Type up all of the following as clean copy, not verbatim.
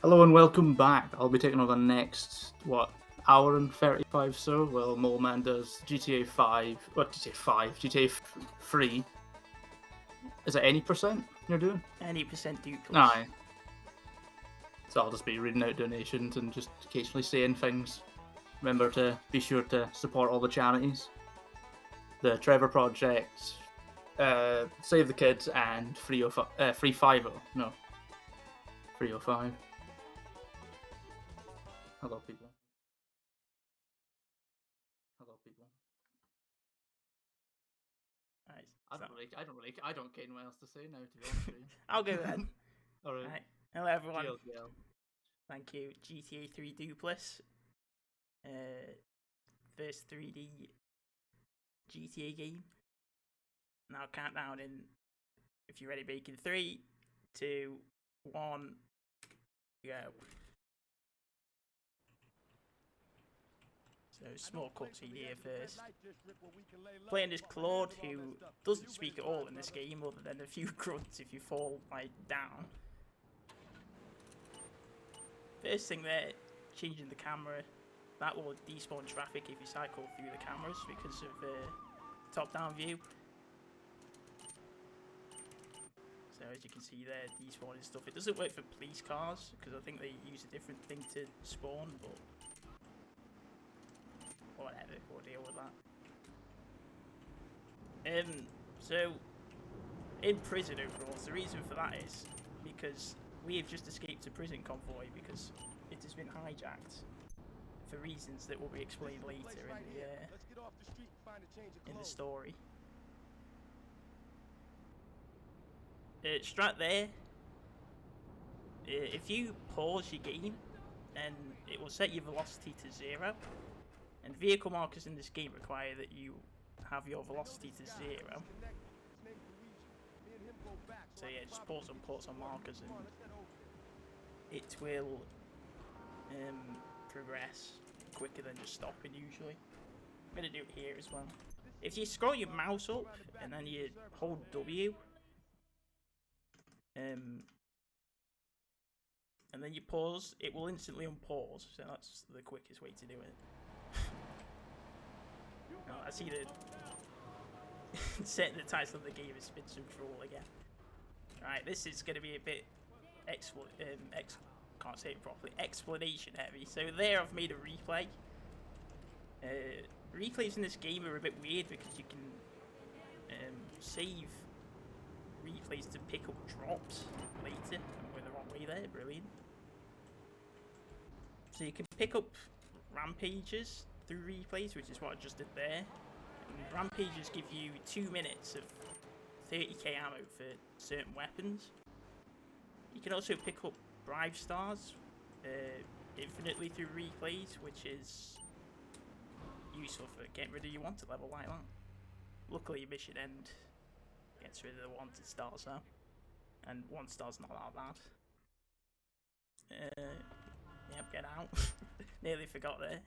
Hello and welcome back. I'll be taking over the next, hour and 35 so, while Moleman does GTA 5, GTA 5, GTA 3. Is it any percent you're doing? Any percent Dupeless. Aye. So I'll just be reading out donations and just occasionally saying things. Remember to be sure to support all the charities. The Trevor Project, Save the Kids, and 350. No. 305. Hello, people. Hello, people. Right, I don't care what else to say now, to be honest with you. I'll go then. Alright. Right. Hello everyone. GLGL. Thank you. GTA 3 Dupeless. First 3D GTA game. Now countdown in, if you're ready, bacon. 3, 2, 1, go. So small cutscene here first. Playing as Claude, who doesn't speak at all in this game, other than a few grunts if you fall down. First thing there, changing the camera. That will despawn traffic if you cycle through the cameras because of top-down view. So as you can see there, despawning stuff. It doesn't work for police cars because I think they use a different thing to spawn, but whatever, we'll deal with that. So in prison overall, the reason for that is because we have just escaped a prison convoy because it has been hijacked for reasons that will be explained later in the story. Strat there, if you pause your game, and it will set your velocity to 0, and vehicle markers in this game require that you have your velocity to 0. So yeah, just pause on markers and it will progress quicker than just stopping usually. I'm going to do it here as well. If you scroll your mouse up and then you hold W, and then you pause, it will instantly unpause, so that's the quickest way to do it. Now, I see that setting the title of the game has been some trouble again. Right, this is going to be a bit can't say it properly, explanation heavy. So there I've made a replay. Replays in this game are a bit weird because you can save replays to pick up drops later. I went the wrong way there, brilliant. So you can pick up rampages through replays, which is what I just did there. And rampages give you 2 minutes of 30k ammo for certain weapons. You can also pick up bribe stars infinitely through replays, which is useful for getting rid of your wanted level like that. Luckily, mission end gets rid of the wanted stars though, and 1 star's not that bad. Yep, get out. Nearly forgot there.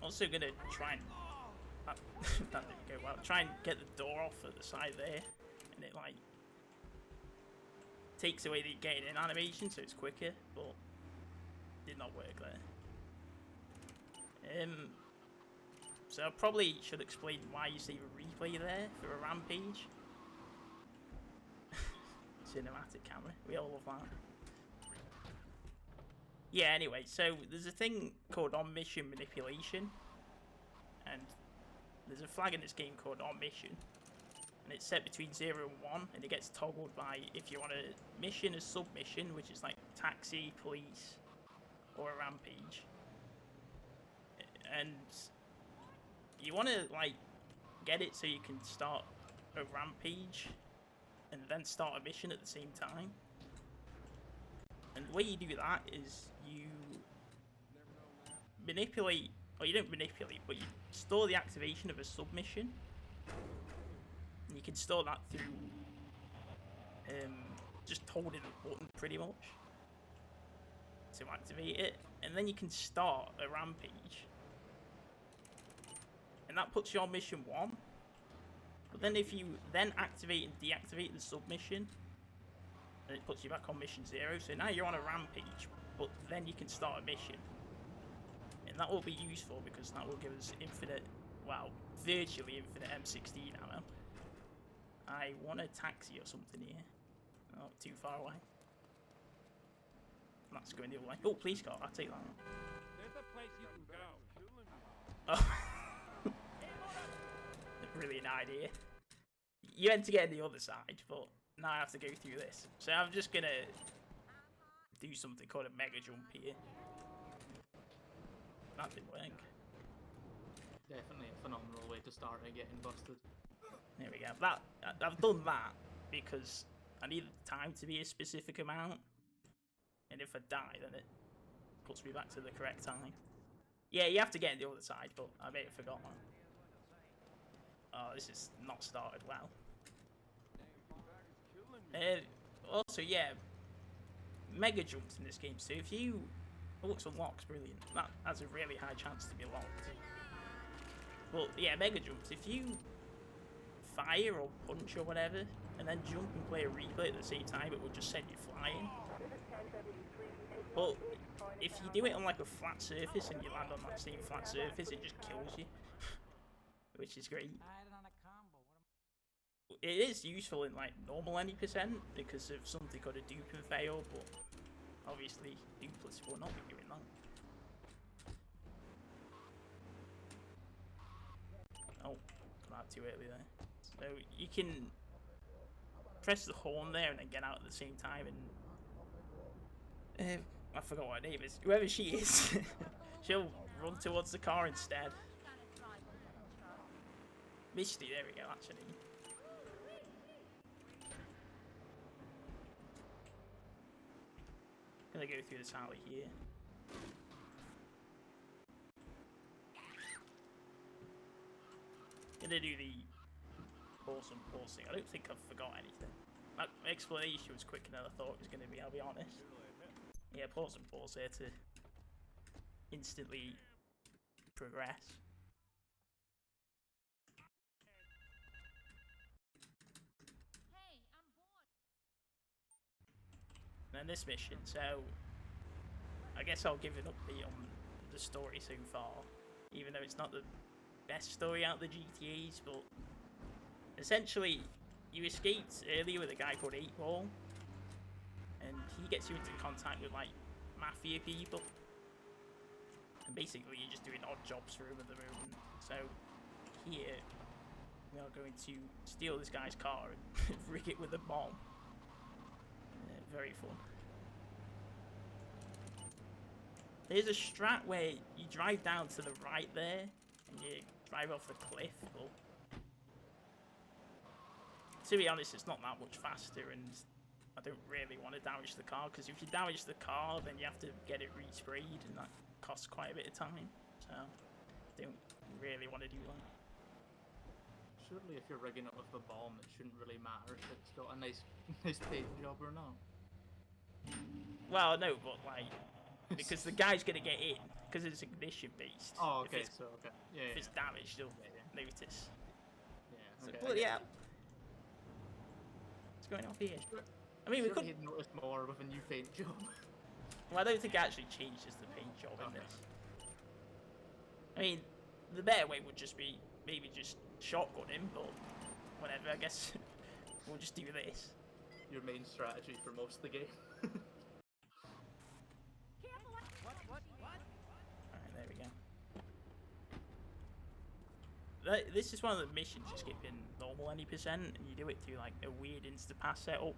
Also gonna try and that didn't go well. Try and get the door off at the side there, and it like takes away the getting in animation, so it's quicker, but did not work there. So I probably should explain why you save a replay there for a rampage. Cinematic camera, we all love that. Yeah, anyway, so there's a thing called on-mission manipulation, and there's a flag in this game called on-mission, and it's set between 0 and 1, and it gets toggled by if you want a mission as submission, which is like taxi, police, or a rampage. And you want to like get it so you can start a rampage and then start a mission at the same time. And the way you do that is you manipulate, or you don't manipulate, but you store the activation of a submission. And you can store that through just holding a button pretty much to activate it. And then you can start a rampage. And that puts you on mission 1. But then if you then activate and deactivate the submission, then it puts you back on mission 0. So now you're on a rampage, but then you can start a mission. And that will be useful because that will give us infinite, well, virtually infinite M16 ammo. I want a taxi or something here. Oh, too far away. That's going the other way. Oh, police car, I'll take that one. There's a place you can go. Oh. Brilliant idea. You had to get the other side, but now I have to go through this. So I'm just gonna do something called a mega jump here. That didn't work. Definitely a phenomenal way to start and getting busted. There we go. I've done that because I need the time to be a specific amount. And if I die, then it puts me back to the correct time. Yeah, you have to get in the other side, but I may have forgotten. Oh, this is not started well. Also, yeah, mega jumps in this game. So if you... Oh, it's unlocked, brilliant. That has a really high chance to be locked. But yeah, mega jumps. If you fire or punch or whatever, and then jump and play a replay at the same time, it will just send you flying. But if you do it on like a flat surface and you land on that same flat surface, it just kills you. Which is great. It is useful in like normal any percent because of something called a dupe and fail, but obviously Dupeless will not be doing that. Oh, come out too early there. So you can press the horn there and then get out at the same time, and I forgot what her name is. Whoever she is, she'll run towards the car instead. Misty, there we go, that's her name. Gonna go through this alley here. Gonna do the pause and pausing. I don't think I've forgot anything. That explanation was quicker than I thought it was gonna be, I'll be honest. Yeah, pause and pause here to instantly progress. And then this mission, so I guess I'll give an update on the story so far, even though it's not the best story out of the GTAs, but essentially you escaped earlier with a guy called 8-Ball, and he gets you into contact with like mafia people, and basically you're just doing odd jobs for him at the moment. So here we are going to steal this guy's car and rig it with a bomb. Very fun. There's a strat where you drive down to the right there and you drive off the cliff, but to be honest, it's not that much faster, and I don't really want to damage the car, because if you damage the car then you have to get it resprayed and that costs quite a bit of time, so I don't really want to do that. Surely if you're rigging it with a bomb, it shouldn't really matter if it's got a nice paint job or not. Well, no, but like, because the guy's gonna get in, because it's ignition based. Oh, okay, If it's damaged, he'll notice. Yeah, So, okay. bloody hell. What's going on here? I mean, we could. He'd notice more with a new paint job. Well, I don't think it actually changes the paint job in this. I mean, the better way would just be maybe just shotgun him, but whatever. I guess we'll just do this. Your main strategy for most of the game. Alright, there we go. This is one of the missions you skip in normal any percent, and you do it through like a weird insta-pass setup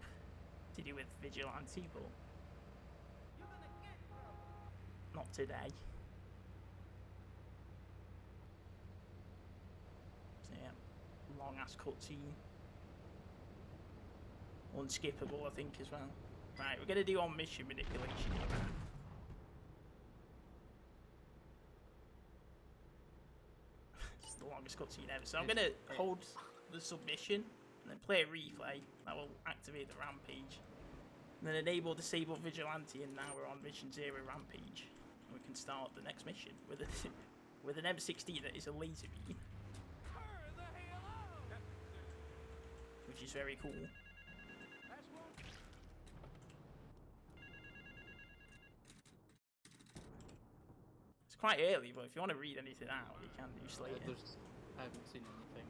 to do with Vigilante, but not today. So yeah, long ass cutscene. Unskippable, I think, as well. Right, we're gonna do on mission manipulation. It's the longest cutscene ever. So I'm gonna hold the submission and then play a replay. That will activate the rampage. And then enable disable vigilante, and now we're on mission 0 rampage. And we can start the next mission with an M16 that is a laser beam. which is very cool. It's quite early, but if you want to read anything out, you can do so later. I haven't seen anything.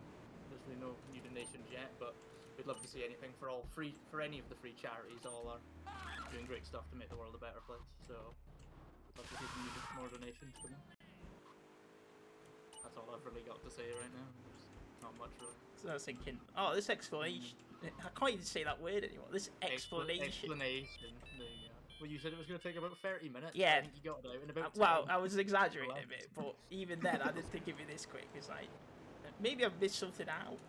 There's really no new donations yet, but we'd love to see anything for any of the free charities. All are doing great stuff to make the world a better place. So we'd love to see some more donations come in. That's all I've really got to say right now. There's not much really. So I was thinking, oh, this explanation. I can't even say that word anymore. This explanation. Explanation. There you go. Well, you said it was going to take about 30 minutes. Yeah. I think you got it out in about 10. Well, I was exaggerating a bit, but even then, I didn't think it'd be this quick. It's like, maybe I've missed something out.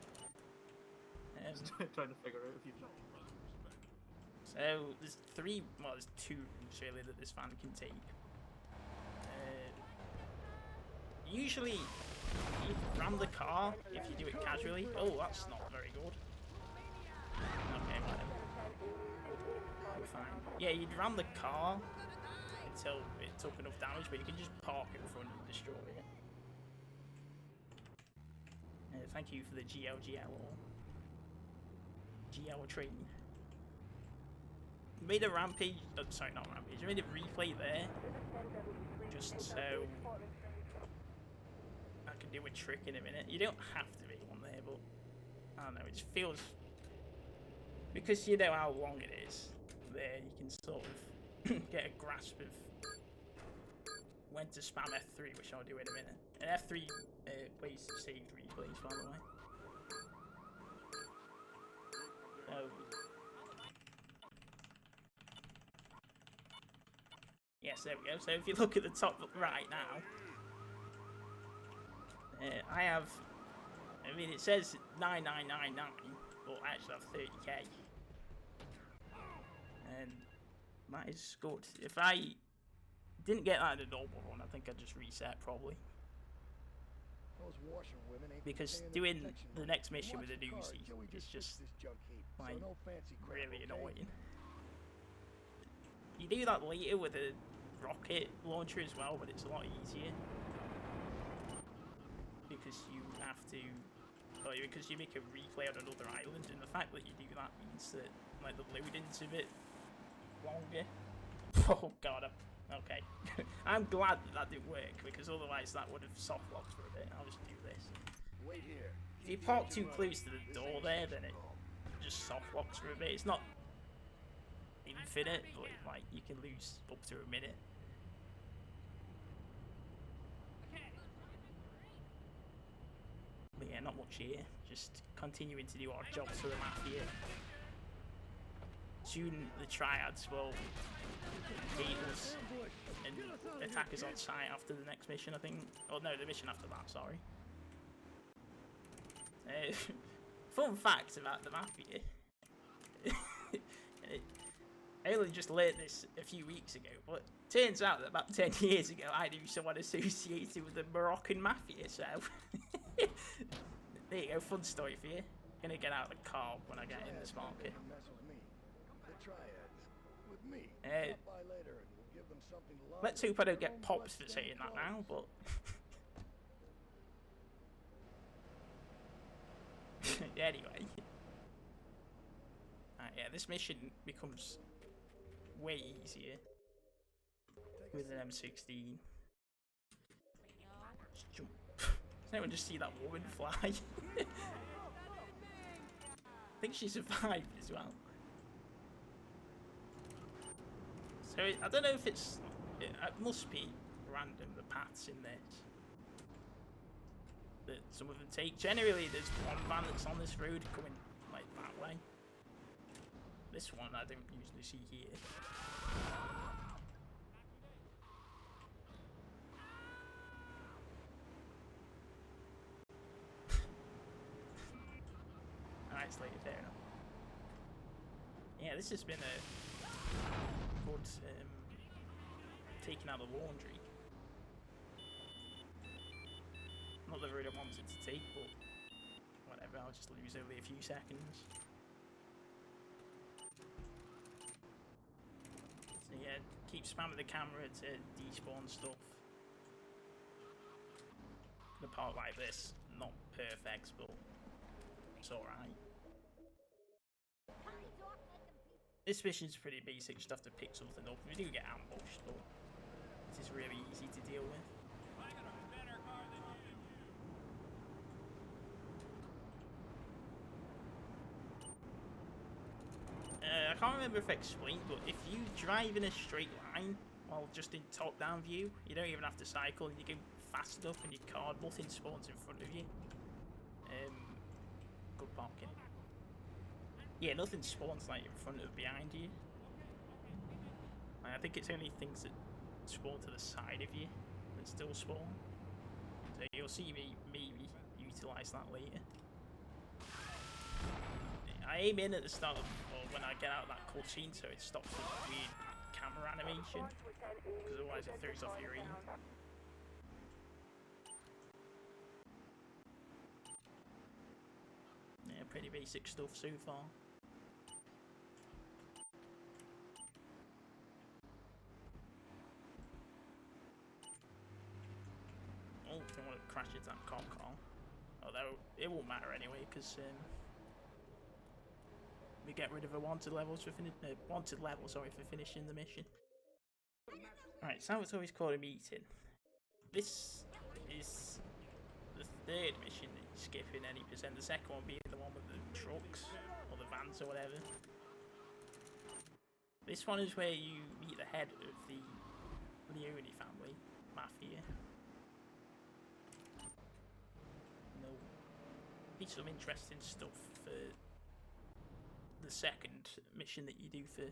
Trying to figure out if you've... So, there's there's 2 rooms really that this van can take. Usually, you ram the car if you do it casually. Oh, that's not very good. Okay, whatever. We're fine. Yeah, you'd ram the car until it took enough damage, but you can just park it in front and destroy it. Thank you for the GLGL or GL train. Made a rampage. Oh, sorry, not rampage. I made a replay there just so I can do a trick in a minute. You don't have to make one there, but I don't know. It just feels, because you know how long it is. There, you can sort of get a grasp of when to spam F3, which I'll do in a minute. And F3 plays saved replays, by the way. So, yes, there we go. So if you look at the top right now, I mean, it says 9999, but I actually have 30k. And that is good. If I didn't get that in a normal run, I think I'd just reset probably. Because doing the next mission with a Uzi is just like really annoying. You do that later with a rocket launcher as well, but it's a lot easier. Because you have to, because you make a replay on another island, and the fact that you do that means that like the loading's a bit longer. Oh god, okay. I'm glad that didn't work, because otherwise that would have soft locked for a bit. I'll just do this. Wait here. If you park too close to the door there, then it just soft locks for a bit. It's not infinite, but like you can lose up to a minute. But yeah, not much here. Just continuing to do our jobs for the Mafia. Soon the Triads will hate us and attack us on sight after the next mission, I think. Oh no, the mission after that, sorry. Fun fact about the Mafia. I only just learned this a few weeks ago, but turns out that about 10 years ago I knew someone associated with the Moroccan Mafia, so there you go, fun story for you. Gonna get out of the car when I get in this market. Let's hope I don't get pops for saying that now, but anyway. Yeah, this mission becomes way easier with an M16. Just jump. Does anyone just see that woman fly? I think she survived as well. So I don't know if it must be random, the paths in this that some of them take. Generally there's one van that's on this road coming like that way. This one I don't usually see here. Alright, Slater, fair enough. Yeah, this has been a good taking out the laundry. Not that I really wanted to take, but whatever, I'll just lose only a few seconds. So yeah, keep spamming the camera to despawn stuff. The part like this, not perfect, but it's alright. This mission's pretty basic, you just have to pick something up. You do get ambushed, but it is really easy to deal with. I got a better car than you. I can't remember if I explained, but if you drive in a straight line while just in top-down view, you don't even have to cycle, and you go fast enough and your car, nothing spawns in front of you. Good parking. Yeah, nothing spawns like in front of behind you. I think it's only things that spawn to the side of you that still spawn. So you'll see me maybe utilise that later. I aim in at the start of, or when I get out of that cutscene, so it stops with weird camera animation, because otherwise it throws off your aim. Yeah, pretty basic stuff so far. Oh, don't want to crash into that cop car. Although, it won't matter anyway, because we get rid of a wanted level for finishing the mission. Right, Salvatore's called a meeting. This is the third mission that you're skipping any percent. The second one being the one with the trucks, or the vans or whatever. This one is where you meet the head of the Leone family, Mafia. There'll be some interesting stuff for the second mission that you do for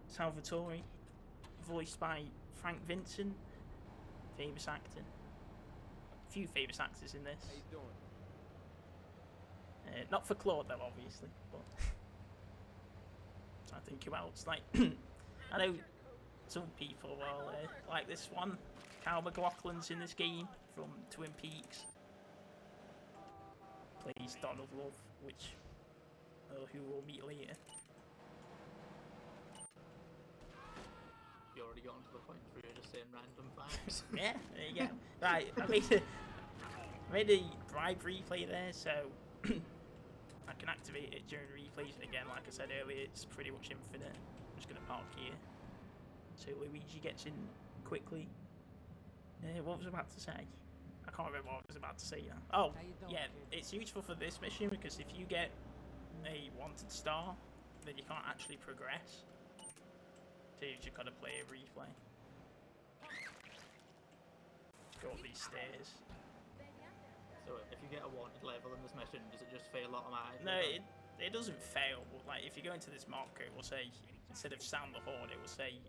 Salvatore, voiced by Frank Vincent, famous actor. A few famous actors in this. How you doing? Not for Claude though, obviously, but I think who else? Like, I know some people will like this one. Cal McLaughlin's in this game from Twin Peaks. Plays Donald Love, which who we'll meet later. You already gotten to the point where you're just saying random facts. Yeah, there you go. Right, I made a bribe replay there, so I can activate it during replays. And again, like I said earlier, it's pretty much infinite. I'm just going to park here. So Luigi gets in quickly. What was I about to say? I can't remember what I was about to say now. Oh, yeah, it's useful for this mission because if you get a wanted star, then you can't actually progress. So you've just got to play a replay. Go up these stairs. So if you get a wanted level in this mission, does it just fail automatically? No, it doesn't fail, but like if you go into this marker, it will say, instead of sound the horn, it will say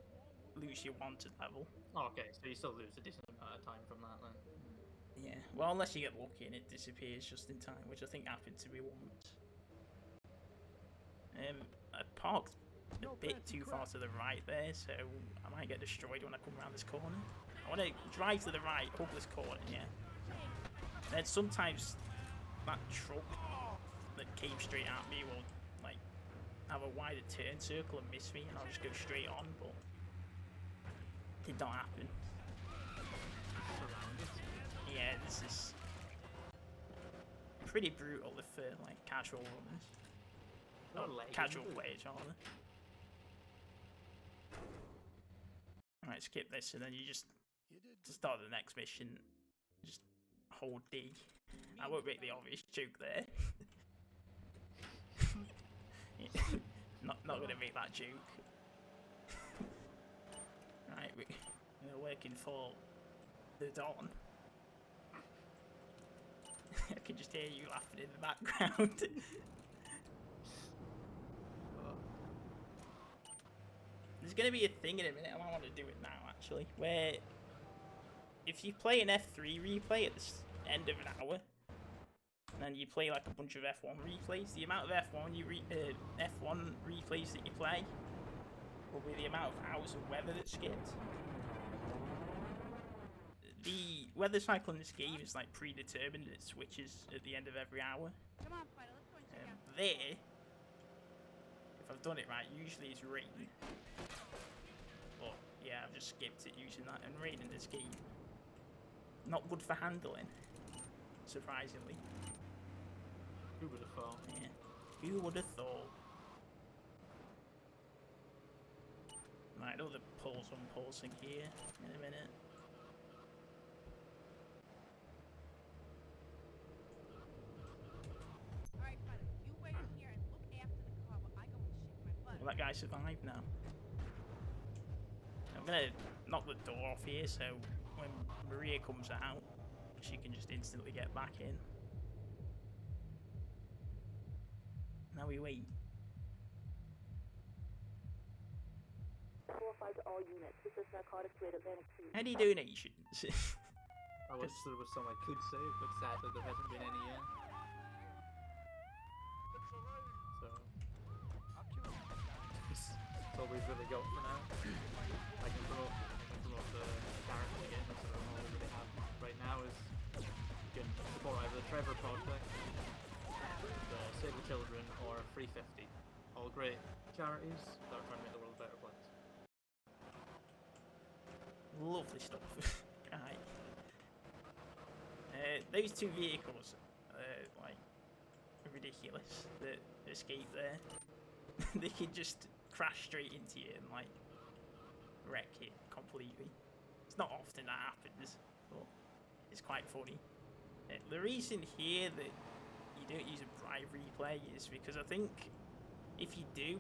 lose your wanted level. Okay, so you still lose a decent amount of time from that then. Yeah, well unless you get lucky and it disappears just in time, which I think happened to me once. I parked a bit too far to the right there, so I might get destroyed when I come around this corner. I want to drive to the right, up this corner, yeah. Then sometimes that truck that came straight at me will like have a wider turn circle and miss me, and I'll just go straight on, but it did not happen. Yeah, this is pretty brutal for like casual runners. Casual players, rather. Alright, skip this, and then you just, to start the next mission, just hold D. I won't make the obvious joke there. not gonna make that joke. Right, we're working for the dawn. I can just hear you laughing in the background. There's going to be a thing in a minute, I might want to do it now actually, where if you play an F3 replay at the end of an hour, and then you play like a bunch of F1 replays, the amount of F1 replays that you play will be the amount of hours of weather that's skipped. The weather cycle in this game is like predetermined, it switches at the end of every hour. Come on, Spider, let's go and check out. There, if I've done it right, usually it's rain. But yeah, I've just skipped it using that, and rain in this game, not good for handling, surprisingly. Who would have thought? Yeah, who would have thought? another pause unpausing here in a minute. Alright, Butter, you wait here and look after the car while I go and shake my butt. Will that guy survive now? I'm gonna knock the door off here so when Maria comes out, she can just instantly get back in. Now we wait. 4-5 to all units. This is narcotics rate Atlantic 2. Any donations? I wish there was some I could say, but sadly there hasn't been any yet. So that's all we've really got for now. I can promote the character again, so all we really have right now is you can support either the Trevor Project, the Save the Children, or 350. All great charities that are trying to make the world a better place. Lovely stuff. Right. Those two vehicles are like ridiculous that escape there. They can just crash straight into you and like wreck it completely. It's not often that happens, but it's quite funny. The reason here that you don't use a drive replay is because I think if you do,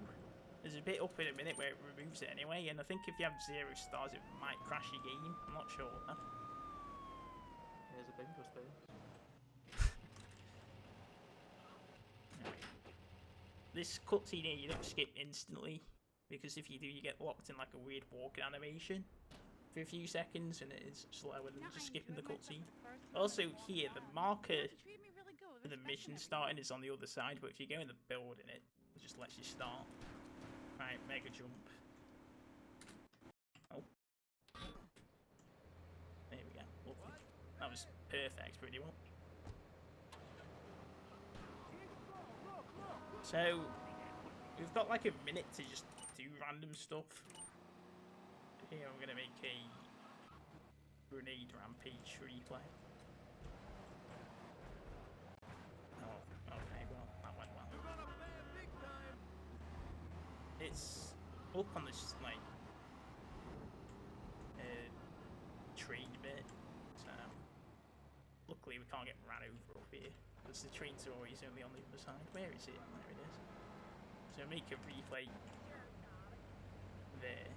there's a bit up in a minute where it removes it anyway, and I think if you have 0 stars it might crash your game. I'm not sure. There's a bingo space. This cutscene here you don't skip instantly, because if you do you get locked in like a weird walking animation for a few seconds and it is slower than just skipping the cutscene. Also here, the marker for the mission starting is on the other side, but if you go in the building it just lets you start. Right, mega jump. Oh. There we go. Lovely. That was perfect, pretty well. So, we've got like a minute to just do random stuff. Here I'm going to make a grenade rampage replay. Oh, okay, well, that went well. It's up on this, like, train bit, so luckily we can't get ran over up here, because the trains are always only on the other side. Where is it? There it is. So make a replay there.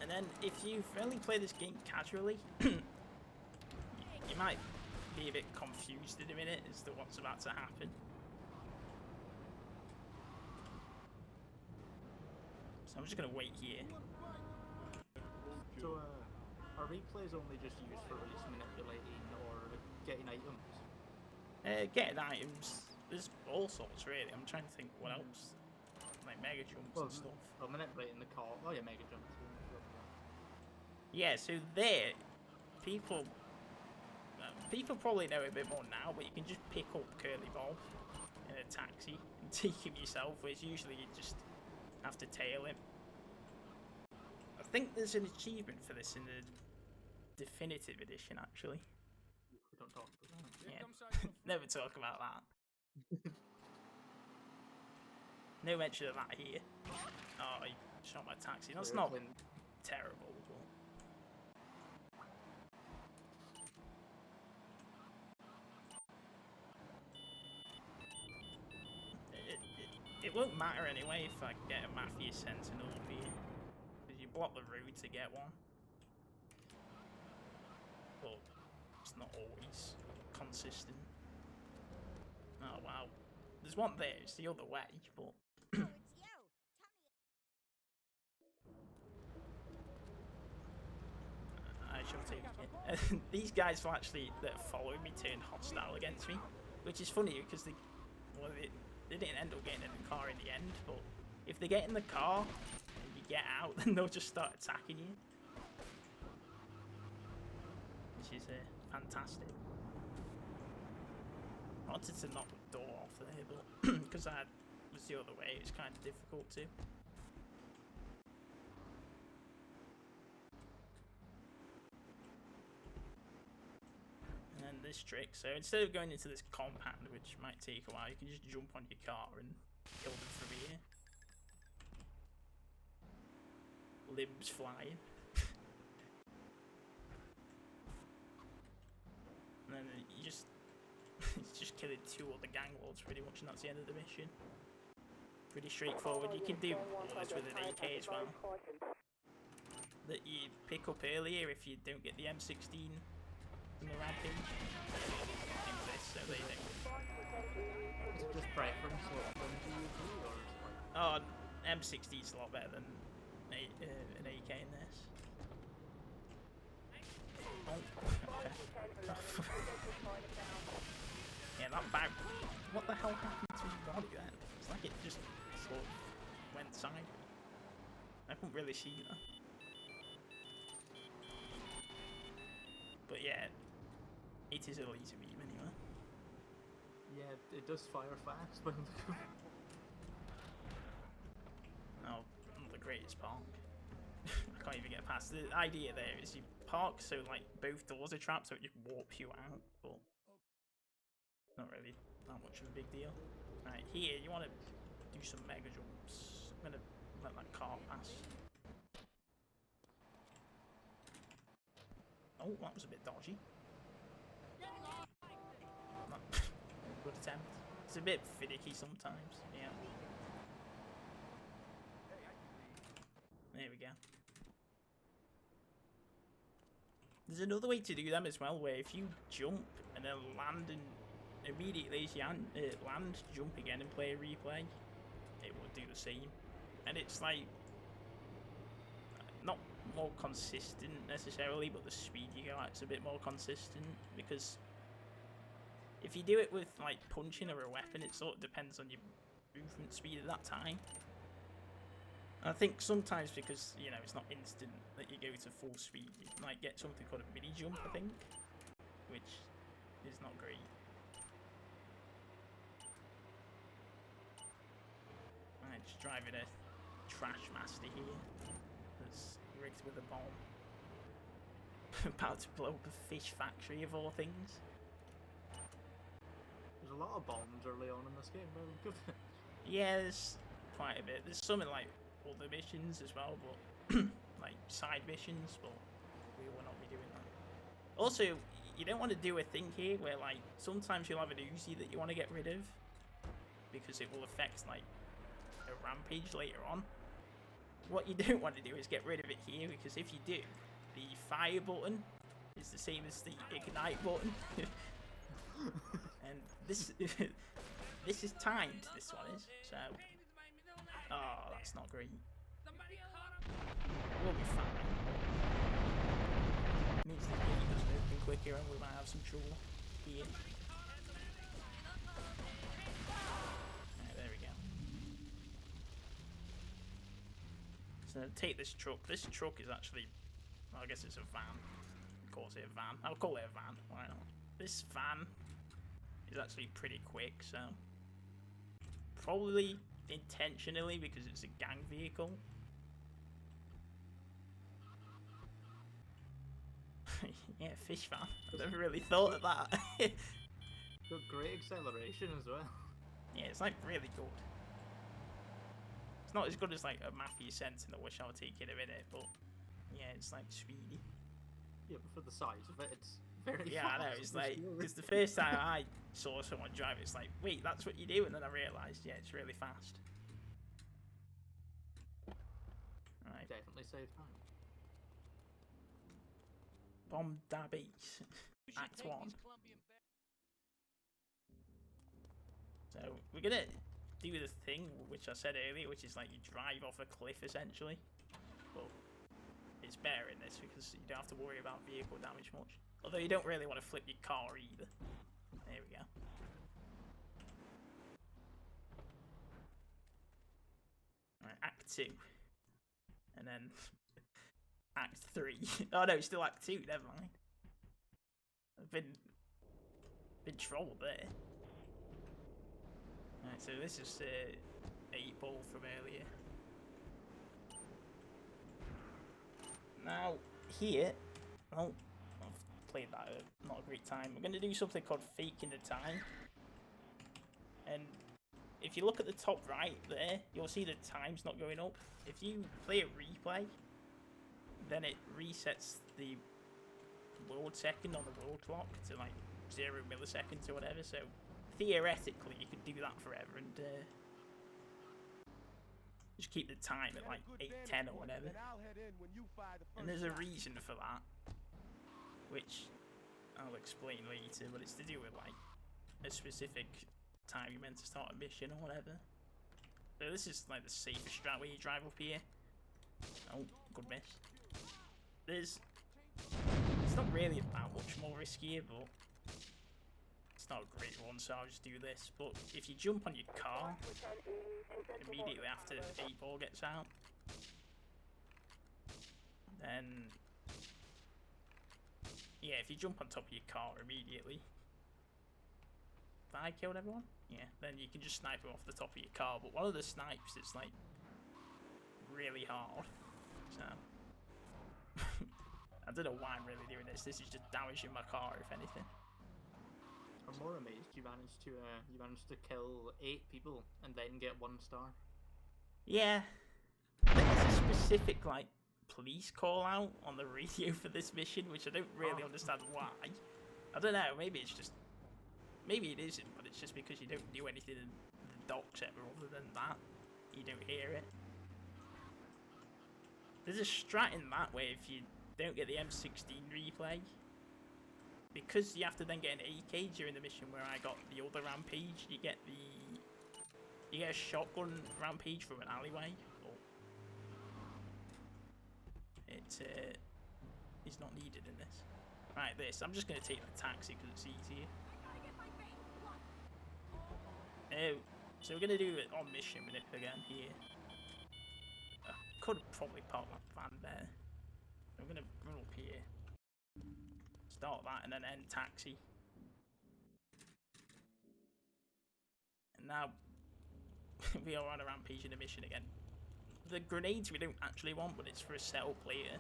And then if you've only played this game casually, you might be a bit confused in a minute as to what's about to happen. So I'm just going to wait here. So, are replays only just used for release manipulating or getting items? Getting items, there's all sorts really. I'm trying to think what else. Like mega jumps and stuff. Well, manipulating the car. Oh yeah, mega jumps. Yeah, so there, people probably know a bit more now, but you can just pick up Curly Bob in a taxi and take him yourself, whereas usually you just have to tail him. I think there's an achievement for this in the definitive edition, actually. We don't talk about that. Yeah, never talk about that. No mention of that here. Oh, he shot my taxi. That's not terrible, but... It won't matter anyway if I get a Mafia Sentinel up here, because you block the road to get one. But it's not always consistent. Oh wow. There's one there, it's the other way, but... I shall take it. These guys will actually, that are following me, turn hostile against me, which is funny because they didn't end up getting in the car in the end, but if they get in the car and you get out, then they'll just start attacking you. Which is fantastic. I wanted to knock the door off there, but because I was the other way, it was kind of difficult to. And then this trick, so instead of going into this compound, which might take a while, you can just jump on your car and kill them from here. limbs flying. And then you just it's just killing 2 other gang lords pretty much, and that's the end of the mission. Pretty straightforward. You can do bullets with an AK as well, that you pick up earlier if you don't get the M16 from the rampage. Do this, so they don't. Is it just preference or gun do you do, or is it like... Oh, M16 is a lot better than an AK in this. Oh. Yeah, that bag. What the hell happened to his body then? It's like it just sort of went side. I couldn't really see that. But yeah, it is a laser beam anyway. Yeah, it does fire fast, but... Oh, not the greatest park. I can't even get past. The idea there is you park so like both doors are trapped, so it just warps you out, but not really that much of a big deal. Right, here you want to do some mega jumps. I'm gonna let that car pass. Oh, that was a bit dodgy. Good attempt. It's a bit finicky sometimes, yeah. There we go. There's another way to do them as well, where if you jump and then land and immediately as you land, jump again and play a replay, it will do the same. And it's like, not more consistent necessarily, but the speed you go at is a bit more consistent, because if you do it with like punching or a weapon, it sort of depends on your movement speed at that time. I think sometimes because, you know, it's not instant that you go to full speed, you might get something called a mini jump, I think, which is not great. I'm just driving a trash master here that's rigged with a bomb. About to blow up a fish factory of all things. There's a lot of bombs early on in this game, though. Yeah, there's quite a bit. There's some in like other missions as well, but like side missions, but we will not be doing that. Also, you don't want to do a thing here where like sometimes you'll have an Uzi that you want to get rid of because it will affect like a rampage later on. What you don't want to do is get rid of it here, because if you do, the fire button is the same as the ignite button. And this this is timed, this one is, so oh, that's not great. We'll be fine. Means the gate doesn't open quicker and we might have some trouble here. Right, there we go. So take this truck. This truck is actually, well, I guess it's a van. Calls it a van. I'll call it a van. Why not? This van is actually pretty quick, so probably intentionally because it's a gang vehicle. Yeah, fish van. I never really thought of that. Got great acceleration as well. Yeah, it's like really good. It's not as good as like a Mafia Sentinel, which I'll take in a minute, but yeah, it's like speedy. Yeah, but for the size of it, it's very Yeah, fast. I know, it's like, because the first time I saw someone drive it, it's like, wait, that's what you do? And then I realised, yeah, it's really fast. Right. Definitely save time. Bomb Dabbies, Act 1. So, we're gonna do the thing which I said earlier, which is like you drive off a cliff essentially. But it's better in this because you don't have to worry about vehicle damage much. Although you don't really want to flip your car either. There we go. Alright, Act 2. And then Act 3. Oh no, still Act 2, never mind. I've been trolled there. Alright, so this is 8 ball from earlier. Now, here, well, I've played that at not a great time. We're going to do something called faking the time. And if you look at the top right there, you'll see the time's not going up. If you play a replay, then it resets the world second on the world clock to like 0 milliseconds or whatever. So theoretically, you could do that forever and just keep the time at like 8:10 or whatever. And there's a reason for that, which I'll explain later. But it's to do with like a specific time you're meant to start a mission or whatever. So this is like the safest strat where you drive up here. Oh, good miss. It's not really that much more riskier, but it's not a great one, so I'll just do this. But if you jump on your car immediately after the 8-ball gets out, then yeah, if you jump on top of your car immediately, have I killed everyone? Yeah, then you can just snipe them off the top of your car. But one of the snipes is like really hard, so I don't know why I'm really doing this. This is just damaging my car, if anything. I'm more amazed you managed to kill 8 people and then get 1 star. Yeah, there's a specific like police call out on the radio for this mission, which I don't really understand why. I don't know. Maybe it isn't, but it's just because you don't do anything in the docks ever other than that. You don't hear it. There's a strat in that way if you don't get the M16 replay, because you have to then get an AK during the mission where I got the other rampage. You get a shotgun rampage from an alleyway. But it is not needed in this. Right, I'm just going to take the taxi because it's easier. So we're going to do it on mission minute again here. I could have probably parked that van there. I'm going to run up here, start that, and then end taxi. And now we are on a rampage in a mission again. The grenades we don't actually want, but it's for a settle player.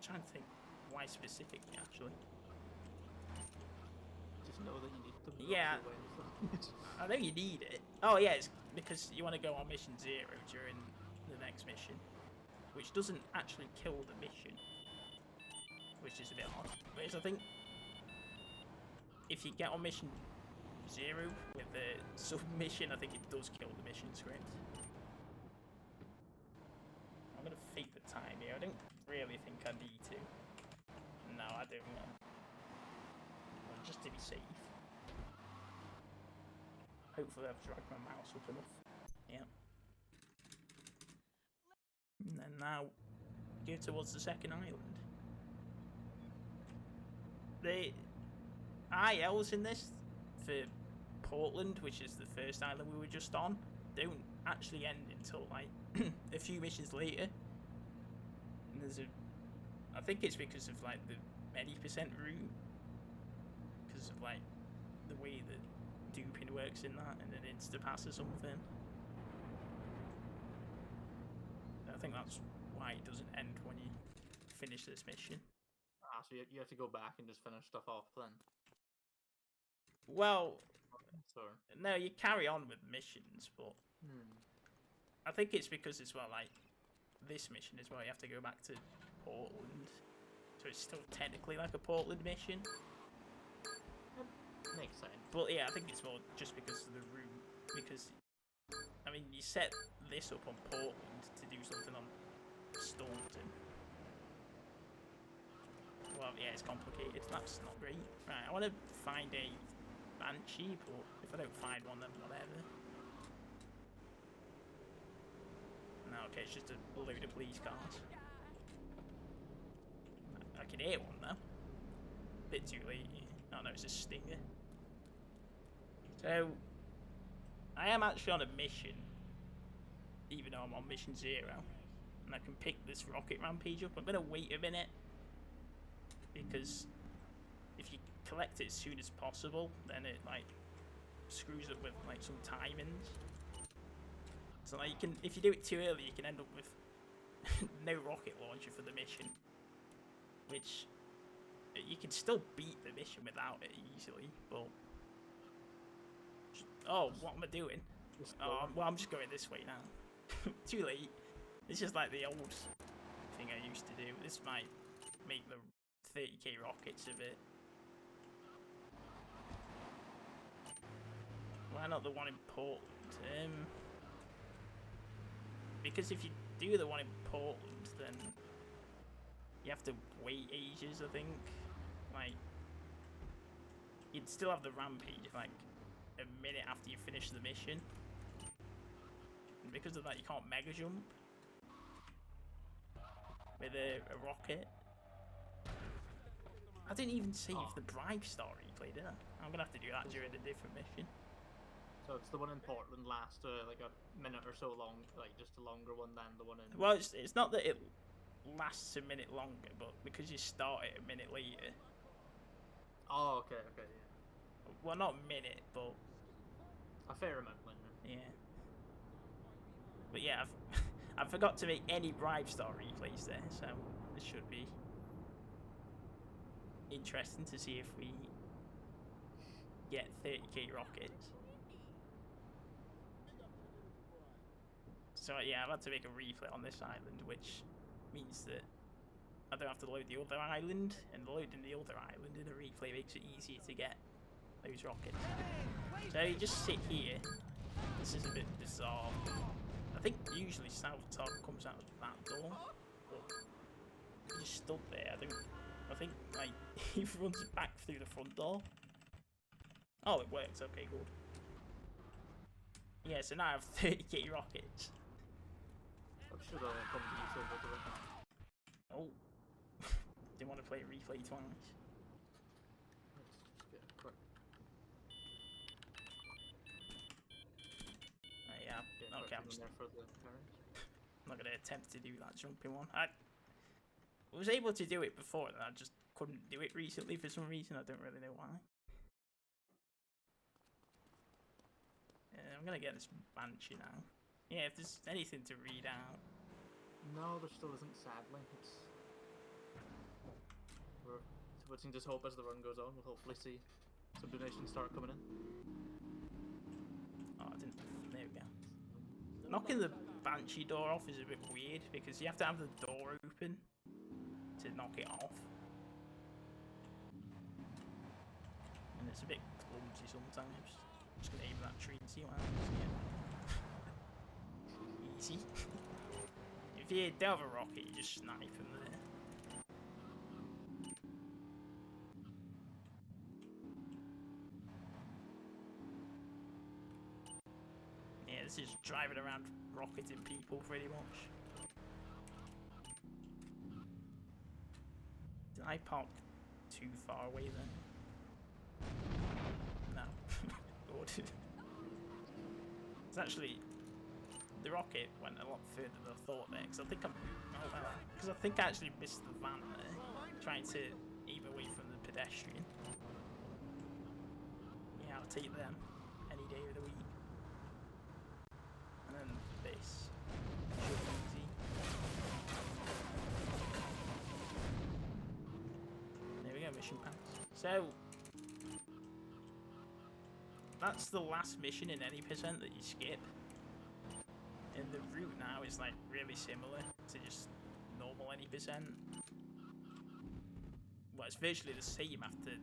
Trying to think why specifically, actually. Just know that you need them. Yeah, I know you need it. Oh yeah, it's because you want to go on mission 0 during the next mission, which doesn't actually kill the mission, which is a bit odd. Whereas I think if you get on mission 0 with the submission, I think it does kill the mission script. I'm gonna fake the time here. I don't really think I need to. No, I don't. Just to be safe. Hopefully I've dragged my mouse up enough. Yeah. And then now go towards the second island. The ILs in this for Portland, which is the first island we were just on, don't actually end until like a few missions later. And there's I think it's because of like the many percent route, because of like the way that duping works in that, and an insta-pass or something. I think that's why it doesn't end when you finish this mission. So you have to go back and just finish stuff off then? Well, So no, you carry on with missions, but I think it's because as well, like, this mission as well, you have to go back to Portland, so it's still technically like a Portland mission. makes sense. But yeah, I think it's more just because of the route, because, I mean, you set this up on Portland to do something on Staunton. Well, yeah, it's complicated. That's not great. Right, I want to find a Banshee, but if I don't find one, then whatever. No, okay, it's just a load of police cars. I can hear one though. Bit too late. Oh no, it's a Stinger. So, I am actually on a mission, even though I'm on mission 0, and I can pick this rocket rampage up. I'm gonna wait a minute, because if you collect it as soon as possible, then it like screws up with like some timings. So like you can, if you do it too early, you can end up with no rocket launcher for the mission, which you can still beat the mission without it easily. But oh, what am I doing? Oh, well, I'm just going this way now. too late. It's just like the old thing I used to do. This might make the 30k rockets a bit. Why not the one in Portland? Because if you do the one in Portland, then you have to wait ages, I think. Like, you'd still have the rampage like a minute after you finish the mission. And because of that, you can't mega jump with a rocket. I didn't even save the Bribe Star replay, did I? I'm gonna have to do that during a different mission. So it's the one in Portland lasts like a minute or so long, like just a longer one than the one in... Well, it's not that it lasts a minute longer, but because you start it a minute later. Oh, okay, yeah. Well, not a minute, but... A fair amount later. Yeah. But yeah, I forgot to make any Bribe Star replays there, so it should be interesting to see if we get 30k rockets. So yeah, I've had to make a replay on this island, which means that I don't have to load the other island, and loading the other island in a replay makes it easier to get those rockets. So you just sit here. This is a bit bizarre. I think usually South Top comes out of that door, but he just stood there. I think like he runs back through the front door. Oh, it works. Okay, good. Yeah, so now I have 30k rockets. I'm sure they'll come to you over the way. Oh, didn't want to play replay twice. Let's just get a quick... Yeah, okay, I'm there for the carriage. not going to attempt to do that jumping one. I was able to do it before, and I just couldn't do it recently for some reason. I don't really know why. I'm going to get this Banshee now. Yeah, if there's anything to read out. No, there still isn't, sadly. So we can just hope as the run goes on, we'll hopefully see some donations start coming in. Oh, I didn't. There we go. Knocking the Banshee door off is a bit weird because you have to have the door open to knock it off. And it's a bit clumsy sometimes. I'm just going to aim that tree and see what happens. Yeah. Easy. If you don't have a rocket, you just snipe them there. Yeah, this is driving around rocketing people pretty much. Did I park too far away then? No. Good. It's actually... The rocket went a lot further than I thought there, because I think I actually missed the van there, trying to aim away from the pedestrian. Yeah, I'll take them any day of the week. And then this should be easy. There we go, mission pass. So that's the last mission in any percent that you skip. And the route now is like really similar to just normal any percent. Well, it's virtually the same after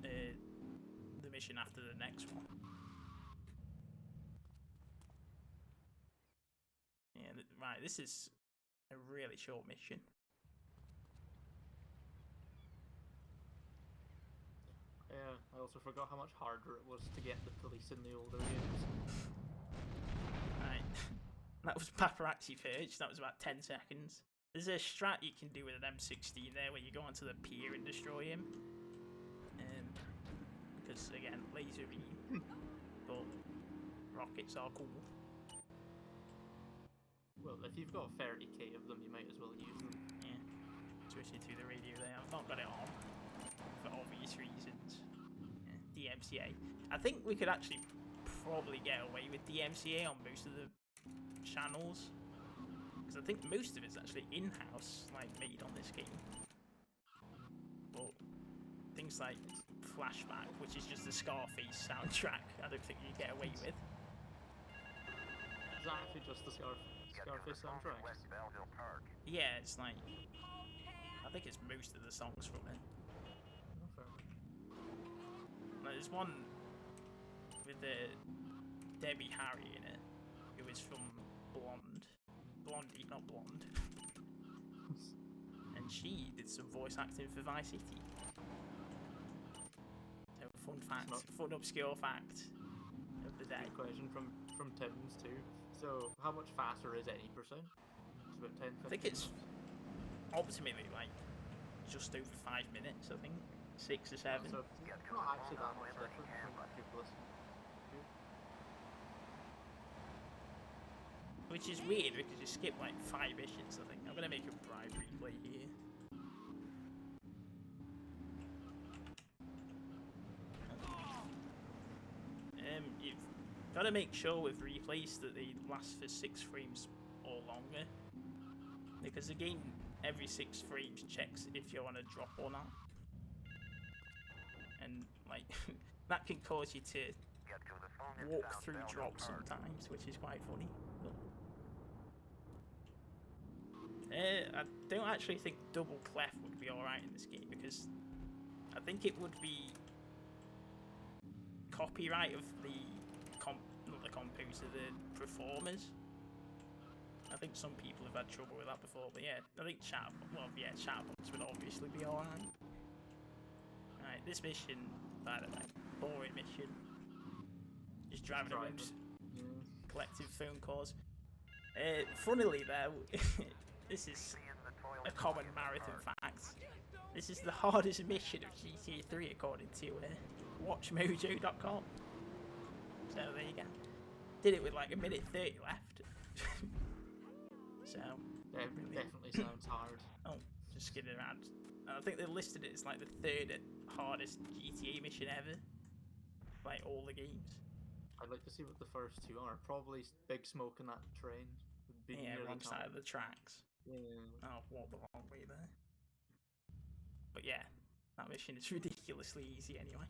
the mission after the next one. Yeah, right, this is a really short mission. Yeah, I also forgot how much harder it was to get the police in the older games. Right, that was Paparazzi Purge, that was about 10 seconds. There's a strat you can do with an M16 there where you go onto the pier and destroy him. Because, again, laser beam, but rockets are cool. Well, if you've got 30k of them, you might as well use them. Yeah, switching through the radio there. I've not got it on for obvious reasons. Yeah, DMCA. I think we could actually probably get away with DMCA on most of the channels, because I think most of it's actually in-house, like made on this game. But things like Flashback, which is just the Scarface soundtrack, I don't think you get away with. exactly just the Scarface soundtrack? Yeah, it's like I think it's most of the songs from it. Oh, fair enough. Like, there's one with Debbie Harry in it, who is from Blondie, not Blonde, and she did some voice acting for Vice City. So fun fact, fun obscure fact of the day. Good question from Tim's too. So how much faster is any percent? It's about 10, 15 I think it's minutes. ultimately like just over 5 minutes. I think 6 or 7. So it's not actually that much different from Dupeless. Which is weird because you skip like 5 missions, I think. I'm gonna make a bribe replay here. You've got to make sure with replays that they last for 6 frames or longer. Because the game, every 6 frames, checks if you're on a drop or not. And like, that can cause you to walk through drops sometimes, which is quite funny. I don't actually think double clef would be alright in this game because I think it would be copyright of not the composer, the performers. I think some people have had trouble with that before, but yeah, I think Chatbots would obviously be alright. Alright, this mission, by the way, boring mission. Just driving around, collecting phone calls. Funnily though, this is a common marathon fact. This is the hardest mission of GTA 3 according to WatchMojo.com. So there you go. Did it with like 1:30 left. So Definitely sounds hard. oh, just skidding around. And I think they listed it as like the 3rd hardest GTA mission ever. Like all the games. I'd like to see what the first 2 are. Probably Big Smoke and that train. Would be Yeah, nearly wrong side top. of the tracks. Yeah. Oh, walked the wrong way there. But yeah, that mission is ridiculously easy anyway.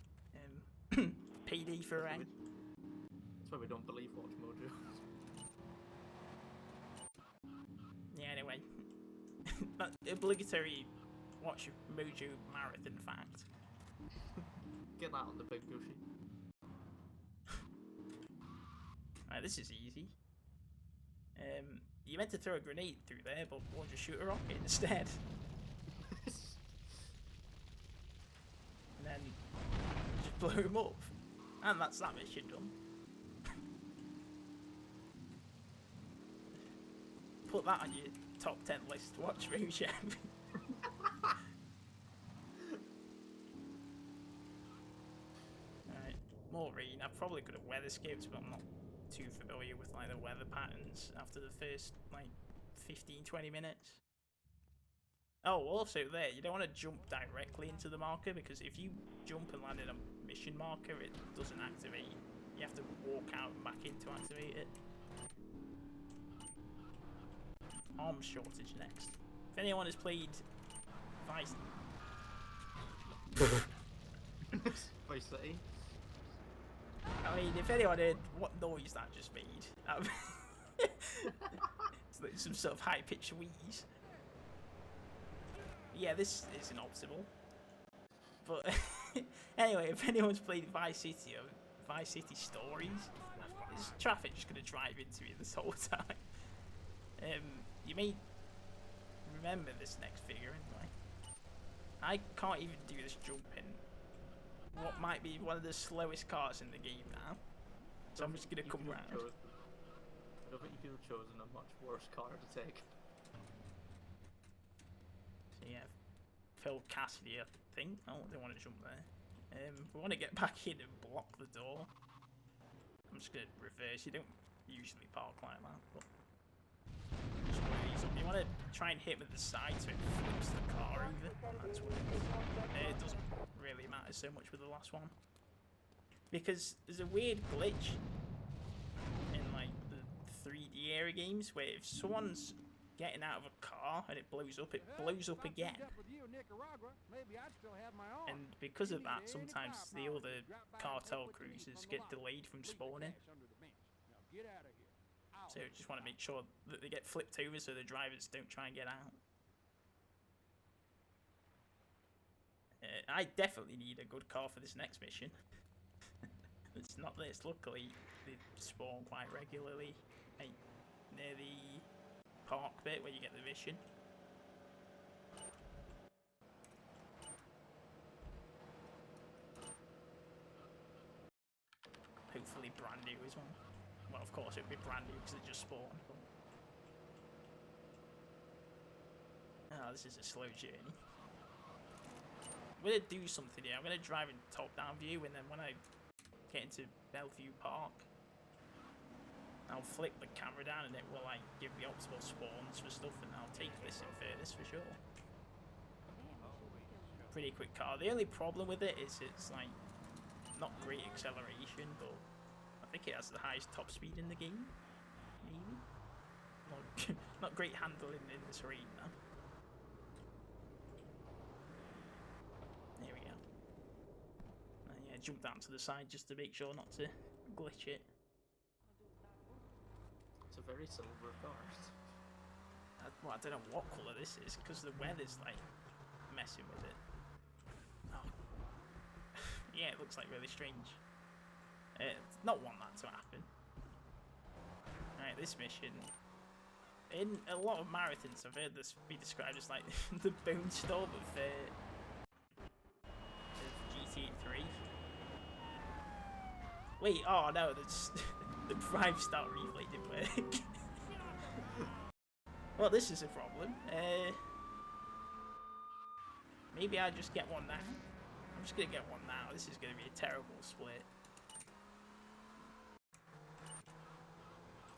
PD for Ray. That's why we don't believe Watch Mojo. Yeah, anyway. That obligatory Watch Mojo marathon fact. Get that on the big go sheet. Right, this is easy. You meant to throw a grenade through there, but why don't you shoot a rocket instead? And then just blow him up. And that's that mission done. Put that on your top 10 list, Watch Mojo. Alright, more rain. I'm probably good at weatherscapes, but I'm not too familiar with like the weather patterns after the first like 15-20 minutes. Oh, also there, you don't want to jump directly into the marker because if you jump and land in a mission marker, it doesn't activate. You have to walk out and back in to activate it. Arms shortage next. If anyone has played Vice City. I mean, if anyone heard what noise that just made, it's like some sort of high-pitched wheeze. Yeah, this isn't optimal. But anyway, if anyone's played Vice City or Vice City Stories, this traffic just gonna drive into me this whole time. You may remember this next figure anyway. I can't even do this jumping. What might be one of the slowest cars in the game now. So I'm just gonna come round. I don't think you could have chosen a much worse car to take. So yeah, Phil Cassidy, I think. Oh, they want to jump there. We want to get back in and block the door. I'm just gonna reverse. You don't usually park like that, but just one of these up. You want to try and hit with the side so it flips the car over. That's what it doesn't really matter so much with the last one because there's a weird glitch in like the 3D era games where if someone's getting out of a car and it blows up again. And because of that, sometimes the other cartel cruisers get delayed from spawning. So just want to make sure that they get flipped over so the drivers don't try and get out. I definitely need a good car for this next mission. It's not this. Luckily, they spawn quite regularly right near the park bit where you get the mission. Hopefully brand new as well. Well, of course it would be brand new because it just spawned. But... oh, this is a slow journey. I'm going to do something here. I'm going to drive in top-down view, and then when I get into Bellevue Park, I'll flick the camera down and it will like give me optimal spawns for stuff, and I'll take this in fairness for sure. Pretty quick car. The only problem with it is it's like not great acceleration, but I think it has the highest top speed in the game. Maybe. Not great handling in this arena. There we go. And yeah, jump down to the side just to make sure not to glitch it. It's a very silver car. Well, I don't know what colour this is because the weather's like messing with it. Oh. Yeah, it looks like really strange. Not want that to happen. Alright, this mission. In a lot of marathons, I've heard this be described as like the bone storm of GTA 3. Wait, oh no, that's the Prime Start replay didn't work. Well, this is a problem. Maybe I'll just get one now. I'm just gonna get one now. This is gonna be a terrible split.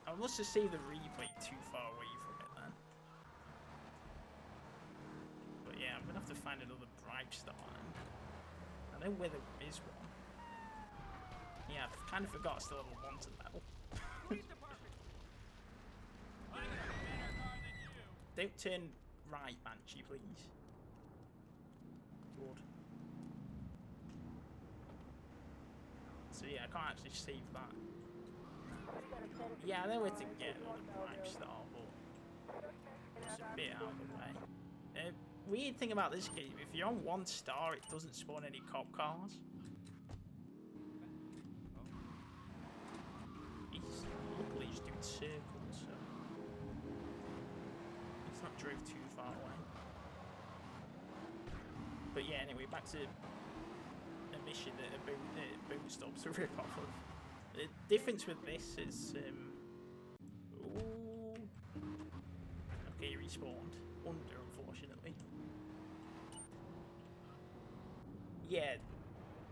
I must have saved the replay too far away from it then. But yeah, I'm gonna have to find another Bribe Star. I know where there is one. Yeah, I've kind of forgot I still have a wanted medal. Don't turn right, Banshee, please. Good. So yeah, I can't actually save that. Yeah, I know where to get another Prime Star, but it's a bit out of the way. Weird thing about this game, if you're on 1 star, it doesn't spawn any cop cars. Luckily he's doing circles, so he's not drove too far away. But yeah, anyway, back to a mission that a boot stops a rip off of. The difference with this is, ooh, okay, he respawned under, unfortunately. Yeah,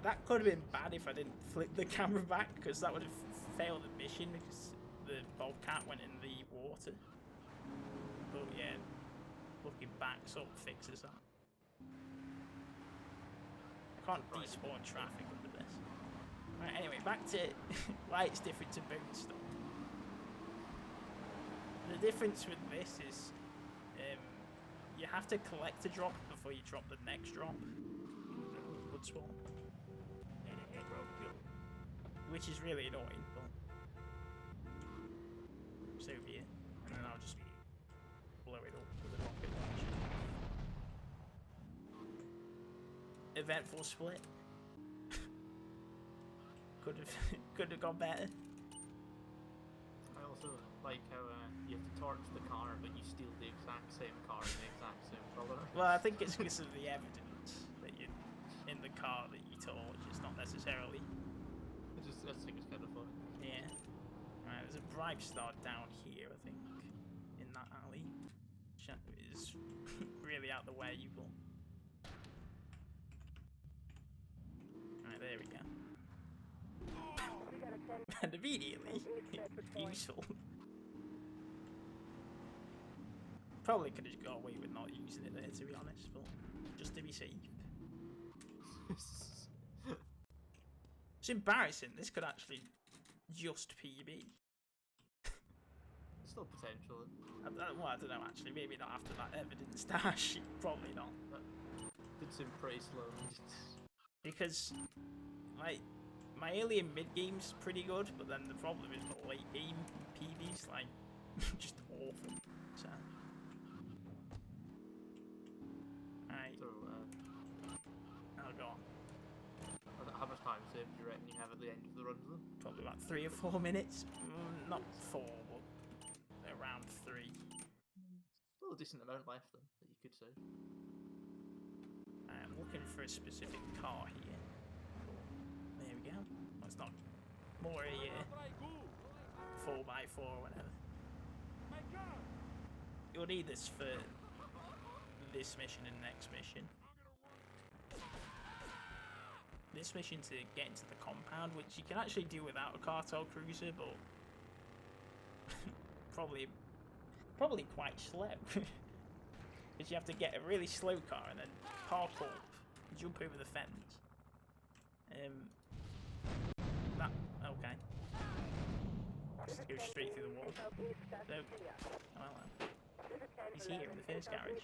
that could have been bad if I didn't flip the camera back, because that would have failed the mission because the Bobcat went in the water. But yeah, looking back sort of fixes that. I can't despawn traffic under this. Right, anyway, back to why it's different to Boot Stop. The difference with this is you have to collect a drop before you drop the next drop. Good spawn. Which is really annoying, but it's over here. And then I'll just blow it up with a rocket launcher. Eventful split. Could have gone better. I also like how you have to torch the car, but you steal the exact same car in the exact same colour. Well, I think it's because of the evidence that you in the car that you torch. It's not necessarily. I just think it's kind of fun. Yeah. Right, there's a Bribe Star down here, I think, in that alley. Which is really out the way, you will. Right, there we go. And immediately, useful. Probably could have got away with not using it there, to be honest, but just to be safe. It's embarrassing. This could actually just PB. Still potential. Well, I don't know actually. Maybe not after that evidence dash. Probably not. But did seem pretty slow. Because, like, my early and mid game's pretty good, but then the problem is the late game PB's like just awful. So, alright, So, I'll go on. how much time saved do you reckon you have at the end of the runs then? Probably about 3 or 4 minutes. Not 4, but around 3. Still a decent amount left then that you could save. I'm looking for a specific car here. There we go. Well, it's not more a 4x4 or whatever. You'll need this for this mission and next mission. This mission to get into the compound, which you can actually do without a cartel cruiser, but probably quite slow. Because you have to get a really slow car and then park up, jump over the fence. Okay. Just go straight through the wall. So, well, he's here in the first garage.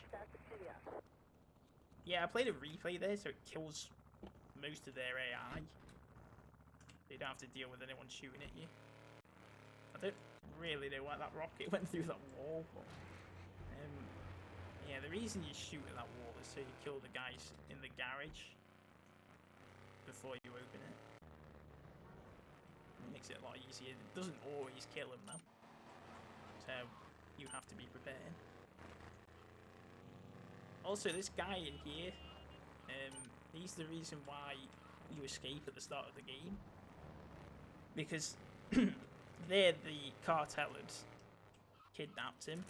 Yeah, I played a replay there, so it kills most of their AI. You don't have to deal with anyone shooting at you. I don't really know why that rocket went through that wall, but yeah, the reason you shoot at that wall is so you kill the guys in the garage before you open it. It makes it a lot easier. It doesn't always kill them though, so you have to be prepared. Also, this guy in here, he's the reason why you escape at the start of the game, because there the cartel had kidnapped him,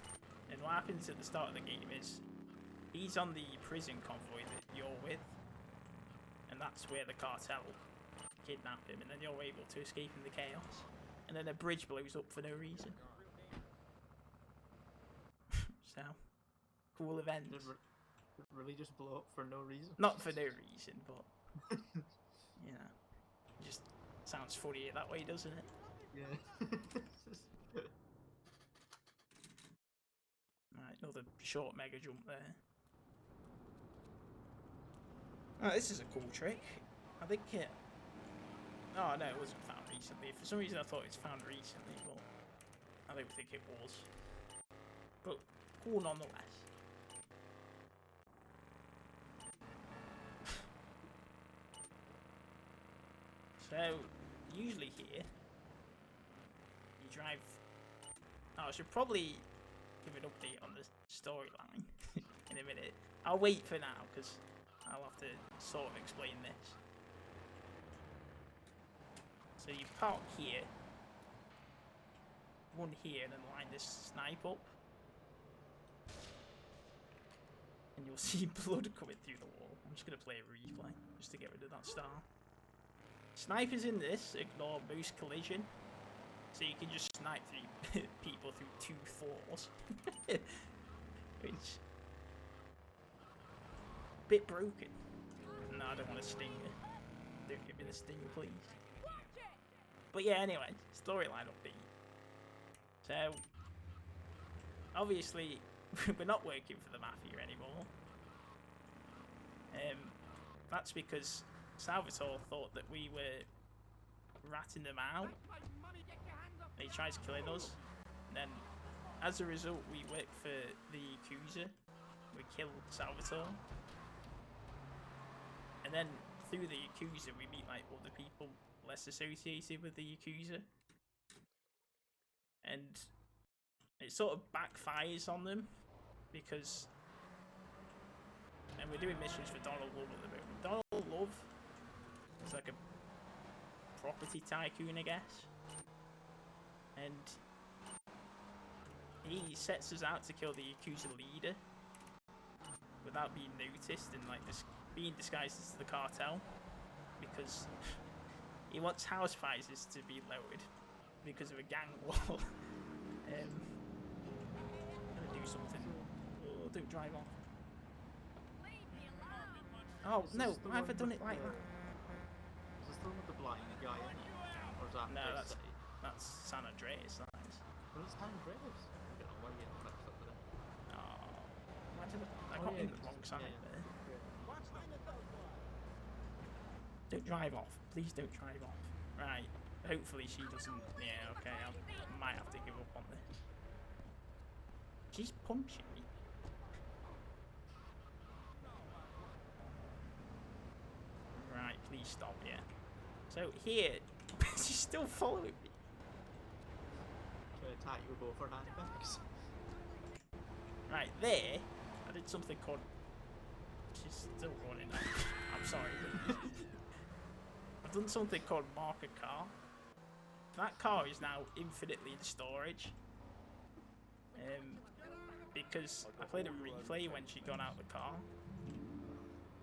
and what happens at the start of the game is he's on the prison convoy that you're with, and that's where the cartel kidnap him, and then you're able to escape in the chaos, and then a bridge blows up for no reason. So, cool event. Did really just blow up for no reason? Not for no reason, but you know, it just sounds funnier that way, doesn't it? Yeah. Alright, another short mega jump there. Oh, this is a cool trick. I think it... Oh no, it wasn't found recently. For some reason I thought it's found recently, but I don't think it was. But cool nonetheless. So, usually here, you drive... Oh, I should probably give an update on the storyline in a minute. I'll wait for now, because I'll have to sort of explain this. So you park here, one here, and then line this snipe up. And you'll see blood coming through the wall. I'm just going to play a replay, just to get rid of that star. Snipers in this ignore most collision, so you can just snipe through people through 2 floors. Which... bit broken. No, I don't want to sting you. Don't give me the stinger, please. But yeah, anyway, storyline update. So, obviously, we're not working for the Mafia anymore. That's because Salvatore thought that we were ratting them out. He tries killing us. And then, as a result, we work for the Yakuza. We kill Salvatore. And then, through the Yakuza, we meet like other people less associated with the Yakuza. And it sort of backfires on them, because... And we're doing missions for Donald Love at the moment. Donald Love is like a property tycoon, I guess. And he sets us out to kill the Yakuza leader without being noticed and like this being disguised as the cartel, because he wants house prices to be lowered because of a gang war. I'm gonna do something. Oh, don't drive off. Oh no, why have I done it like that? Is this the one with the blind guy in it? Or is that No, Vice City? that's San Andreas. That is. Well, it's San Andreas. I don't know why you get mixed up with it. Oh, why did I got in the wrong side there. Don't drive off. Please don't drive off. Right. Hopefully she doesn't. Yeah, okay. I might have to give up on this. She's punching me. Right, please stop, yeah. So here, she's still following me. To attack you with both her handbags. Right, there, I did something called... She's still running. I'm sorry. I've done something called mark a car. That car is now infinitely in storage. Because I played a replay when she got out of the car.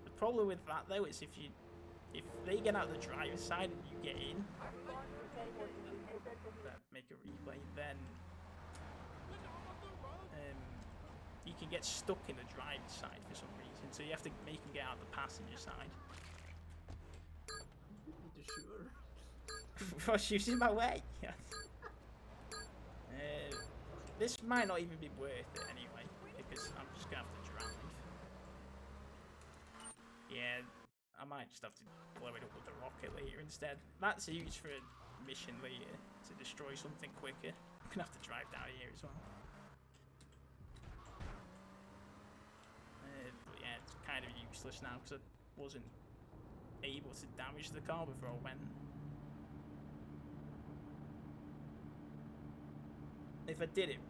The problem with that though is if they get out the driver's side and you get in, make a replay, then you can get stuck in the driver's side for some reason. So you have to make them get out the passenger side. You need to shoot her. Well, she's in my way. This might not even be worth it anyway, because I'm just gonna have to drive. Yeah, I might just have to blow it up with the rocket later instead. That's used for a mission later, to destroy something quicker. I'm gonna have to drive down here as well. But yeah, it's kind of useless now, because I wasn't able to damage the car before I went. If I did, it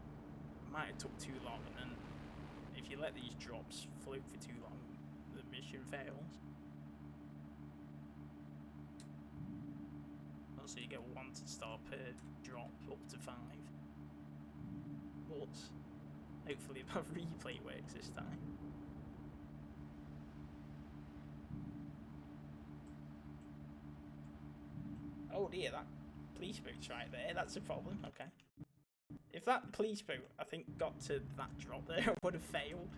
might have took too long, and then if you let these drops float for too long, the mission fails. Also, you get 1 star per drop up to 5. But hopefully that replay works this time. Oh dear, that police boat's right there. That's a problem. Okay. If that police boat, I think, got to that drop there, I would have failed.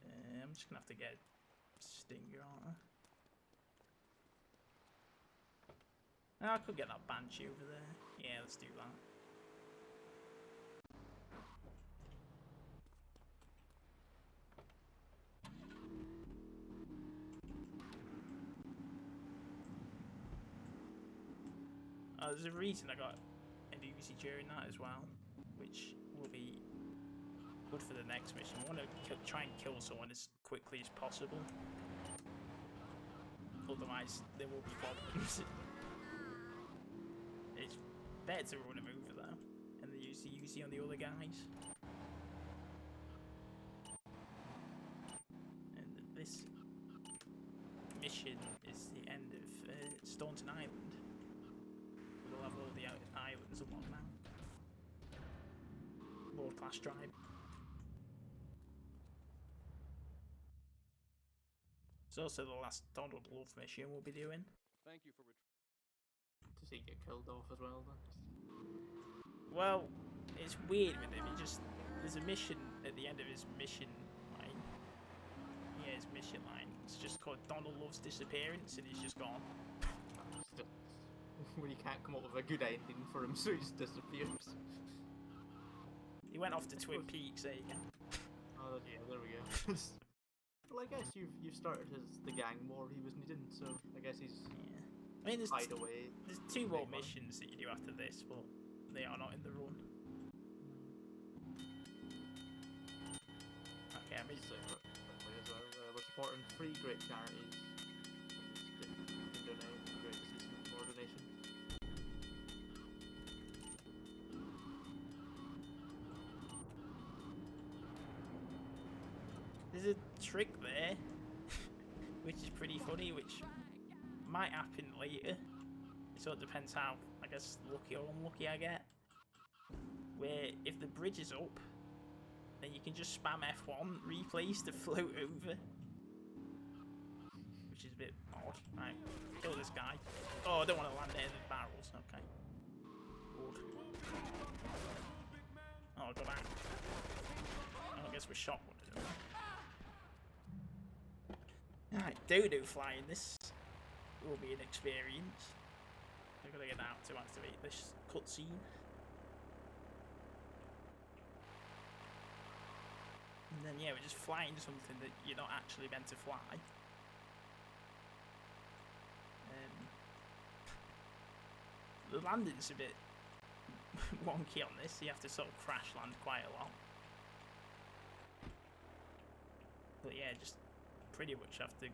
I'm just gonna have to get Stinger on her. I could get that Banshee over there. Yeah, let's do that. There's a reason I got an Uzi during that as well, which will be good for the next mission. I want to try and kill someone as quickly as possible. Otherwise, there will be problems. It's better to run him over though, and then use the Uzi on the other guys. And this mission is the end of Staunton Island. We'll have all the islands unlocked now. World class drive. It's also the last Donald Love mission we'll be doing. Thank you for Does he get killed off as well then? Well, it's weird with him. There's a mission at the end of his mission line. Yeah, his mission line. It's just called Donald Love's Disappearance, and he's just gone. When you can't come up with a good ending for him, so he just disappears. He went off to Twin Peaks, there you go. Oh yeah, there we go. Well, I guess you've started the gang war he was needing, so I guess he's Yeah. I mean, there's away. There's 2 more missions that you do after this, but they are not in the run. Okay, I mean, As well. We're supporting 3 great charities. You can donate. Great to see some more donation. there's a trick there, which is pretty funny, which might happen later. So it depends how, I guess, lucky or unlucky I get. Where if the bridge is up, then you can just spam F1 replays to float over. Which is a bit odd. Right, kill this guy. Oh, I don't want to land near the barrels. Okay. Good. Oh, go back. Oh, I guess we shot one of them. Alright, Dodo flying. This will be an experience. I've got to get out to activate this cutscene. And then yeah, we're just flying something that you're not actually meant to fly. The landing's a bit wonky on this. You have to sort of crash land quite a lot. But yeah, just pretty much have to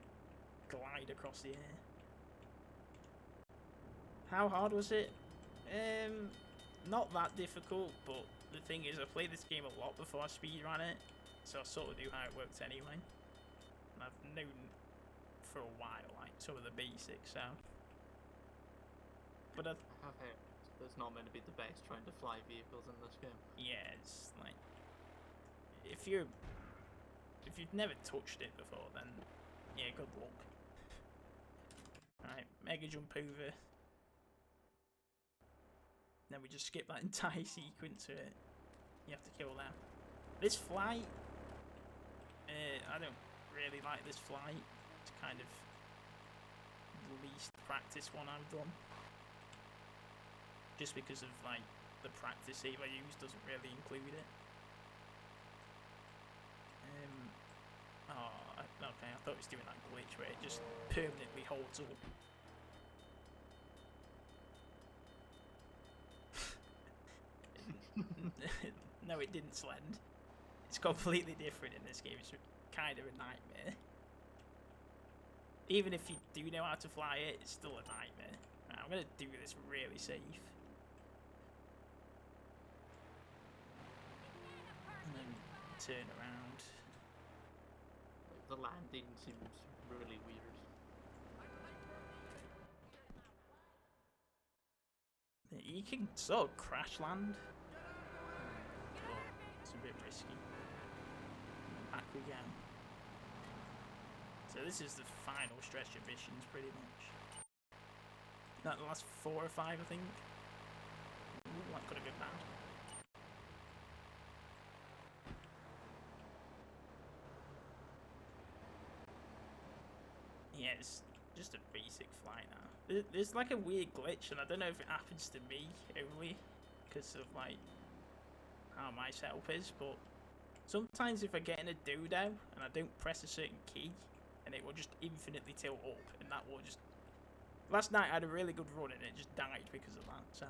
glide across the air. How hard was it? Not that difficult, but the thing is, I played this game a lot before I speedran it, so I sort of knew how it worked anyway. And I've known for a while, like, some of the basics, so... But I have heard it's not meant to be the best trying to fly vehicles in this game. yeah, it's like... If you've never touched it before, then yeah, good luck. Alright, mega jump over. Then we just skip that entire sequence where you have to kill them. This flight, I don't really like this flight. It's kind of the least practice one I've done. Just because of like the practice save I use doesn't really include it. Okay, I thought it was doing that glitch where it just permanently holds up. No, it didn't, Slend. It's completely different in this game. It's kind of a nightmare. Even if you do know how to fly it, it's still a nightmare. Right, I'm going to do this really safe. And then turn around. The landing seems really weird. You can sort of crash land. But it's a bit risky. Back we go. So this is the final stretch of missions, pretty much. Not the last 4 or 5, I think. Ooh, that could have been bad. Yeah, it's just a basic fly now. There's like a weird glitch, and I don't know if it happens to me only because of like how my setup is, but sometimes if I get in a dodo and I don't press a certain key, and it will just infinitely tilt up, and that will just... Last night I had a really good run and it just died because of that, so...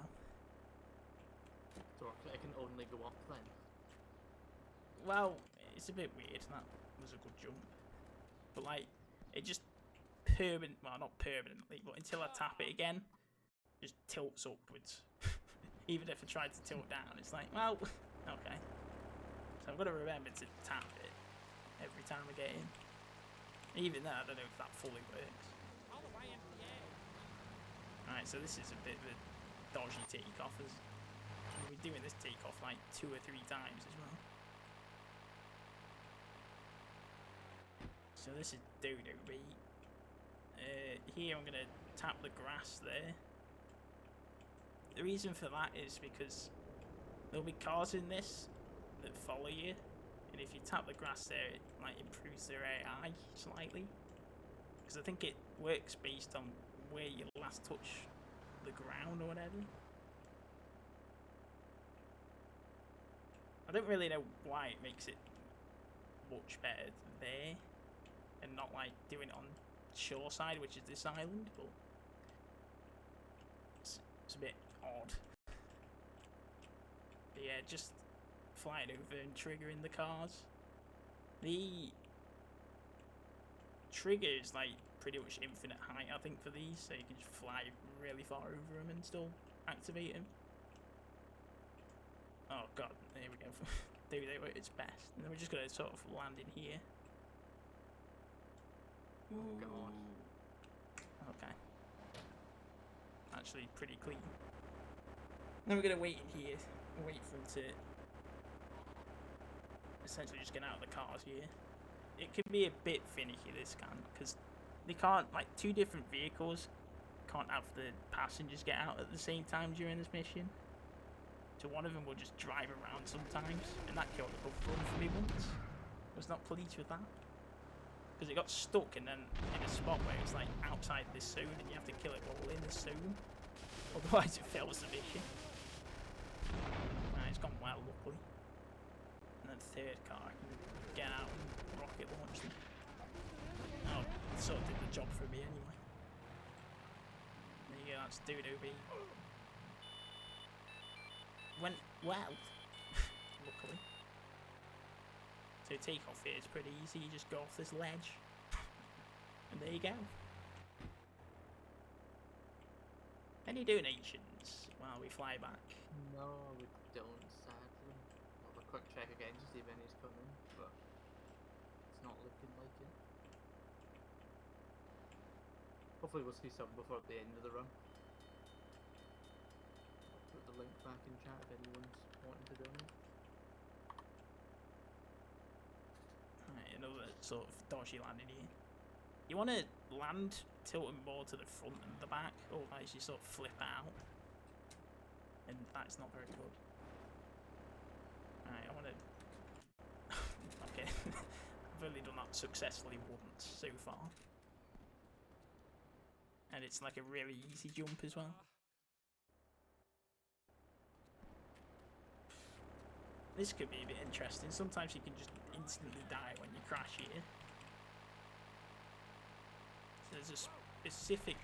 So I can only go up then? Well, it's a bit weird. That was a good jump. But like, it just well, not permanently, but until I tap it again, just tilts upwards. Even if I tried to tilt down, it's like, well, okay. So I've got to remember to tap it every time I get in. Even though I don't know if that fully works. All the YMCA. Alright, so this is a bit of a dodgy takeoff. We're doing this takeoff like 2 or 3 times as well. So this is dodo beat. Here I'm going to tap the grass there. The reason for that is because there'll be cars in this that follow you, and if you tap the grass there, it like improves their AI slightly. Because I think it works based on where you last touch the ground or whatever. I don't really know why it makes it much better there and not like doing it on shoreside, which is this island, but it's a bit odd. But yeah, just flying over and triggering the cars. The trigger is like pretty much infinite height, I think, for these, so you can just fly really far over them and still activate them. Oh god, there we go. There they were at its best. And then we're just going to sort of land in here. Oh god. Okay. Actually pretty clean. Then we're going to wait in here and wait for them to essentially just get out of the cars here. It can be a bit finicky, this can, because they can't, like, 2 different vehicles can't have the passengers get out at the same time during this mission. So one of them will just drive around sometimes, and that killed a good run for me once. I was not pleased with that. Because it got stuck and then in a spot where it's like outside this zone and you have to kill it all in this zone. Otherwise it fails the mission. Right, it's gone well, luckily. And then 3rd car, get rocket launch them. Oh, it sort of did the job for me anyway. There you go, that's doing OB. Went well, luckily. So takeoff here is pretty easy, you just go off this ledge. And there you go. Any donations while we fly back? No, we don't, sadly. We'll have a quick check again to see if any's coming, but it's not looking like it. Hopefully we'll see some before the end of the run. I'll put the link back in chat if anyone's wanting to donate. Right, another sort of dodgy landing here. You want to land tilting more to the front than the back, otherwise you sort of flip out. And that's not very good. Alright, I want to... Okay, I've only done that successfully once so far. And it's like a really easy jump as well. This could be a bit interesting. Sometimes you can just instantly die when you crash here. So there's a specific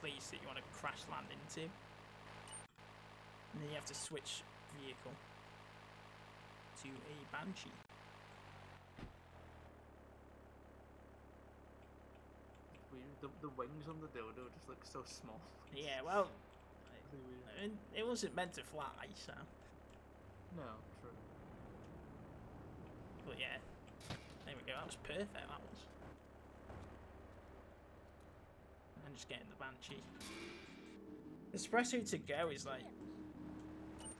place that you want to crash land into. And then you have to switch vehicle to a Banshee. Weird. The wings on the dildo just look so small. Yeah, well, Really weird. I mean, it wasn't meant to fly, so. No, true. But yeah, there we go. That was perfect. That was. And just getting the Banshee. Espresso to go is like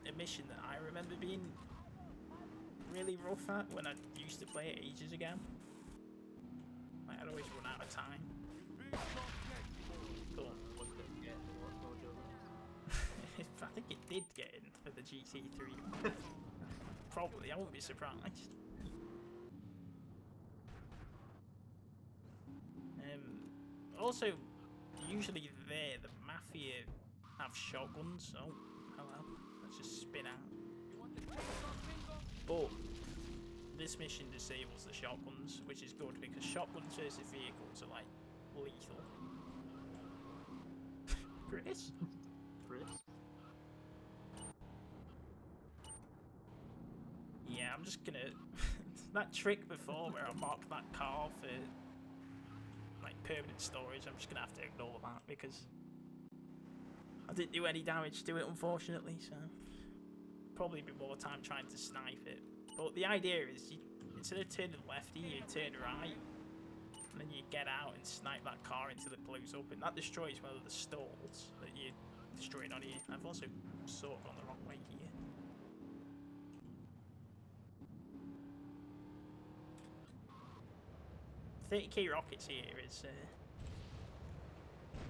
a mission that I remember being really rough at when I used to play it ages ago. Like, I'd always run out of time. Cool. I think it did get in for the GT3. Probably, I wouldn't be surprised. Also, usually there, the Mafia have shotguns, so, hello, let's just spin out. But this mission disables the shotguns, which is good because shotguns versus vehicles are like lethal. Chris? Chris? Yeah, I'm just gonna... that trick before where I marked that car for like permanent storage, I'm just gonna have to ignore that because I didn't do any damage to it, unfortunately, so probably be more time trying to snipe it. But the idea is, you, instead of turning lefty, you turn right, and then you get out and snipe that car until it blows up, and that destroys one of the stalls that you destroyed on here. I've also sort of gone the wrong way here. $30k rockets here is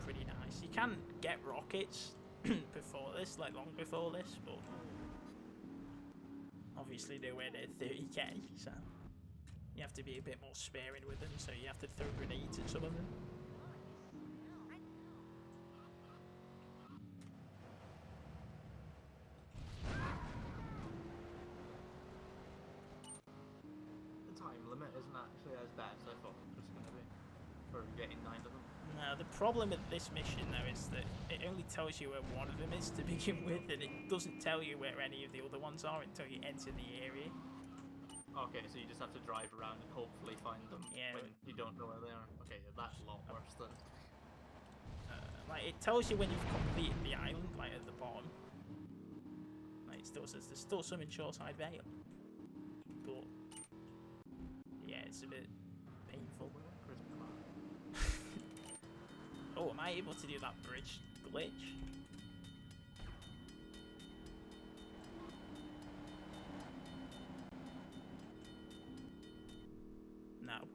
pretty nice. You can get rockets before this, like long before this, but obviously nowhere near 30k, so you have to be a bit more sparing with them, so you have to throw grenades at some of them. The time limit isn't actually as bad as I thought it was going to be for getting 9 of them. Now, the problem with this mission, though, is that it only tells you where one of them is to begin with, and it doesn't tell you where any of the other ones are until you enter the area. Okay, so you just have to drive around and hopefully find them Yeah. when you don't know where they are. Okay, that's a lot worse than... Like, it tells you when you've completed the island, like, at the bottom. Like, it still says there's still some in Shoreside Vale. But, yeah, it's a bit painful. Oh, am I able to do that bridge glitch? No.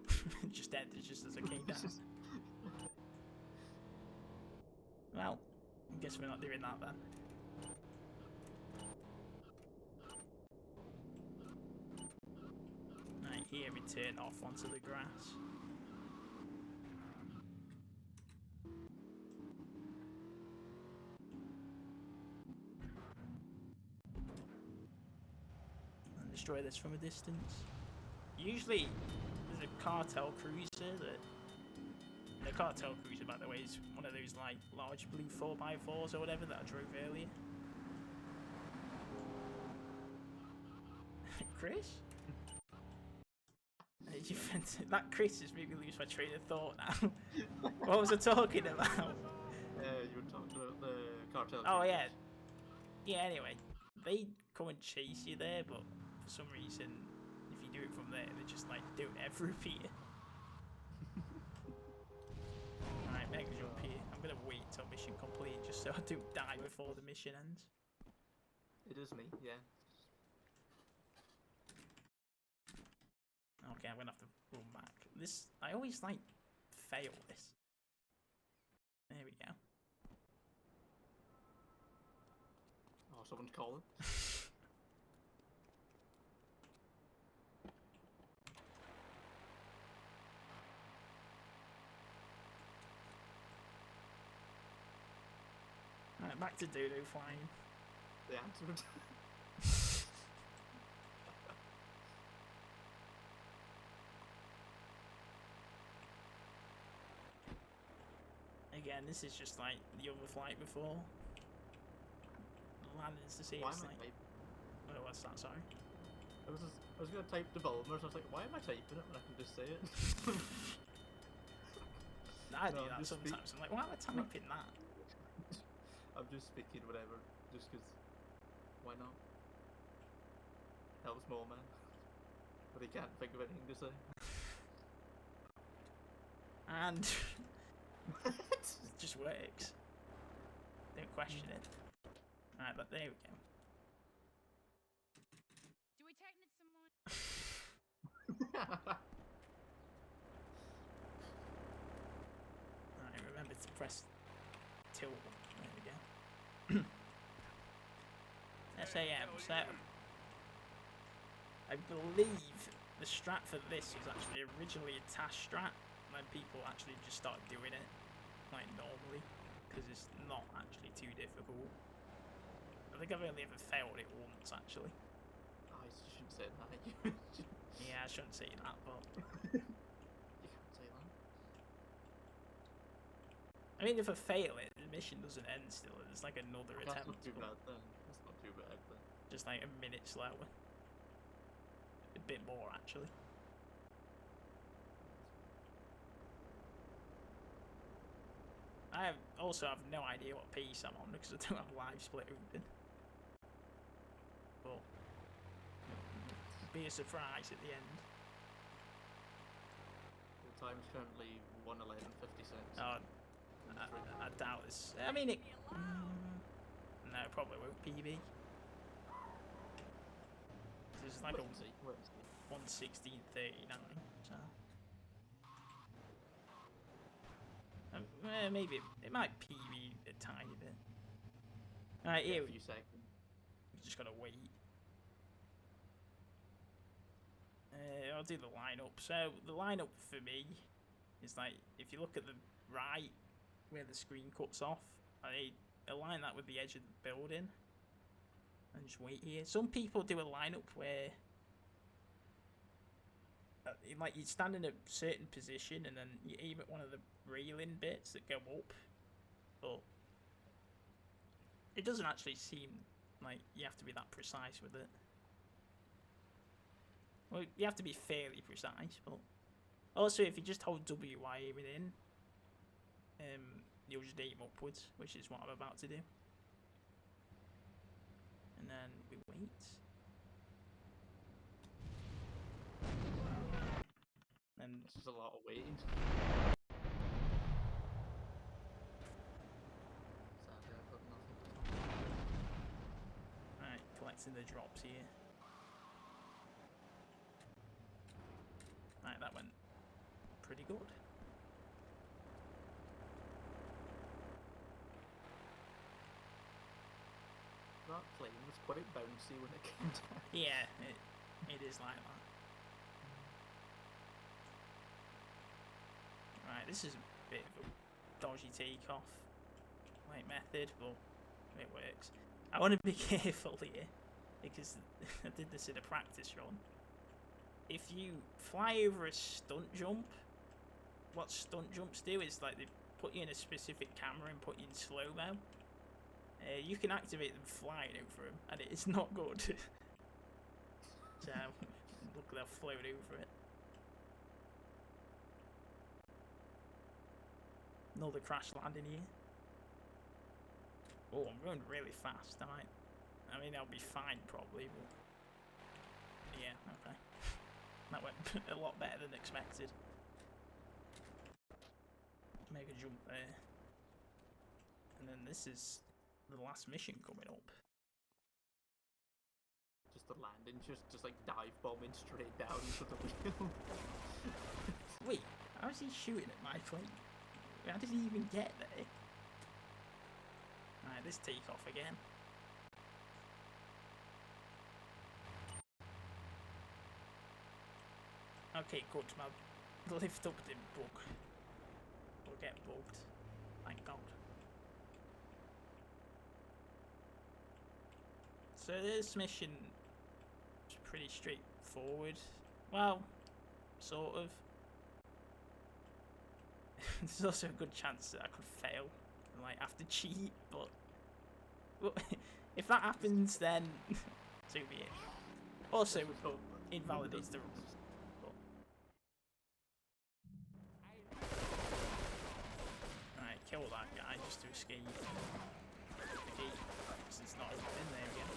Just ended just as I came down. Well, I guess we're not doing that then. Right, here we turn off onto the grass. And destroy this from a distance. Usually, there's a cartel cruiser that. The cartel cruiser, by the way, is one of those like large blue 4x4s or whatever that I drove earlier. Chris? That Chris has made me lose my train of thought now. What was I talking about? You were talking about the cartel. Oh cruisers. yeah. Yeah, anyway. They come and chase you there, but for some reason, if you do it from there, they just like don't ever appear. Alright, mega jump here. I'm gonna wait till mission complete just so I don't die before the mission ends. It is me, yeah. Okay, I'm gonna have to run back. This, I always like fail this. There we go. Oh, someone's calling. Alright, back to Dodo flying. They answered. Again, this is just like the other flight before. The landing's the same. Why It's am I like, typing? oh, what's that? Sorry. I was gonna type developers. I was like, why am I typing it when I can just say it? I do No, that just sometimes. I'm like, why am I typing that? I'm just speaking whatever, just because. Why not? Helps Moleman, but he can't think of anything to say. And it just works. Don't question it. Alright, but there we go. Do we tighten it some more? Alright, remember to press tilt. There we go. SAM, so I believe the strat for this was actually originally a task strat, and then people actually just started doing it like normally because it's not actually too difficult. I think I've only ever failed it once actually. Oh, you shouldn't say that. Yeah, I shouldn't say that, but You can't say that. I mean, if I fail it, the mission doesn't end still. It's like another That's attempt, not too but bad then. That's not too bad then. just like a minute slower. A bit more actually. I also have no idea what piece I'm on because I don't have live split open. But be a surprise at the end. The time's currently 1:11:56. Oh, I doubt this. I mean, it. No, it probably won't PB. It's like Wait and see. Wait and see. 1:16:39. So. Maybe it might PB a tiny bit. Alright, Yeah, here a few seconds. we just gotta wait. I'll do the lineup. So the lineup for me is like if you look at the right where the screen cuts off, I align that with the edge of the building and just wait here. Some people do a lineup where like you stand in a certain position and then you aim at one of the railing bits that go up, but it doesn't actually seem like you have to be that precise with it. Well, you have to be fairly precise, but also if you just hold W while aiming in, you'll just aim upwards, which is what I'm about to do. And then we wait. And This is a lot of waiting. Sadly, I've got nothing to talk about. right, collecting the drops here. Right, that went pretty good. That plane was quite bouncy when it came down. Yeah, it is like that. Right, this is a bit of a dodgy takeoff like method, but it works. I want to be careful here because I did this in a practice run. if you fly over a stunt jump, what stunt jumps do is like they put you in a specific camera and put you in slow-mo. You can activate them flying over them, and it is not good. So, look, they'll float over it. Another crash landing here. Oh, I'm going really fast, am I? I mean, I'll be fine probably, but... Yeah, okay. That went a lot better than expected. Make a jump there. And then this is the last mission coming up. Just the landing, just like dive bombing straight down into the wheel. Wait, how is he shooting at my plane? How did he even get there? Alright, let's take off again. Okay, good. My lift up didn't bug. Or get bugged. Thank God. So this mission is pretty straightforward. Well, sort of. There's also a good chance that I could fail and like have to cheat, but if that happens, then so be it. Also, invalidates the rules. Alright, kill that guy just to escape the gate, because it's not open in there again.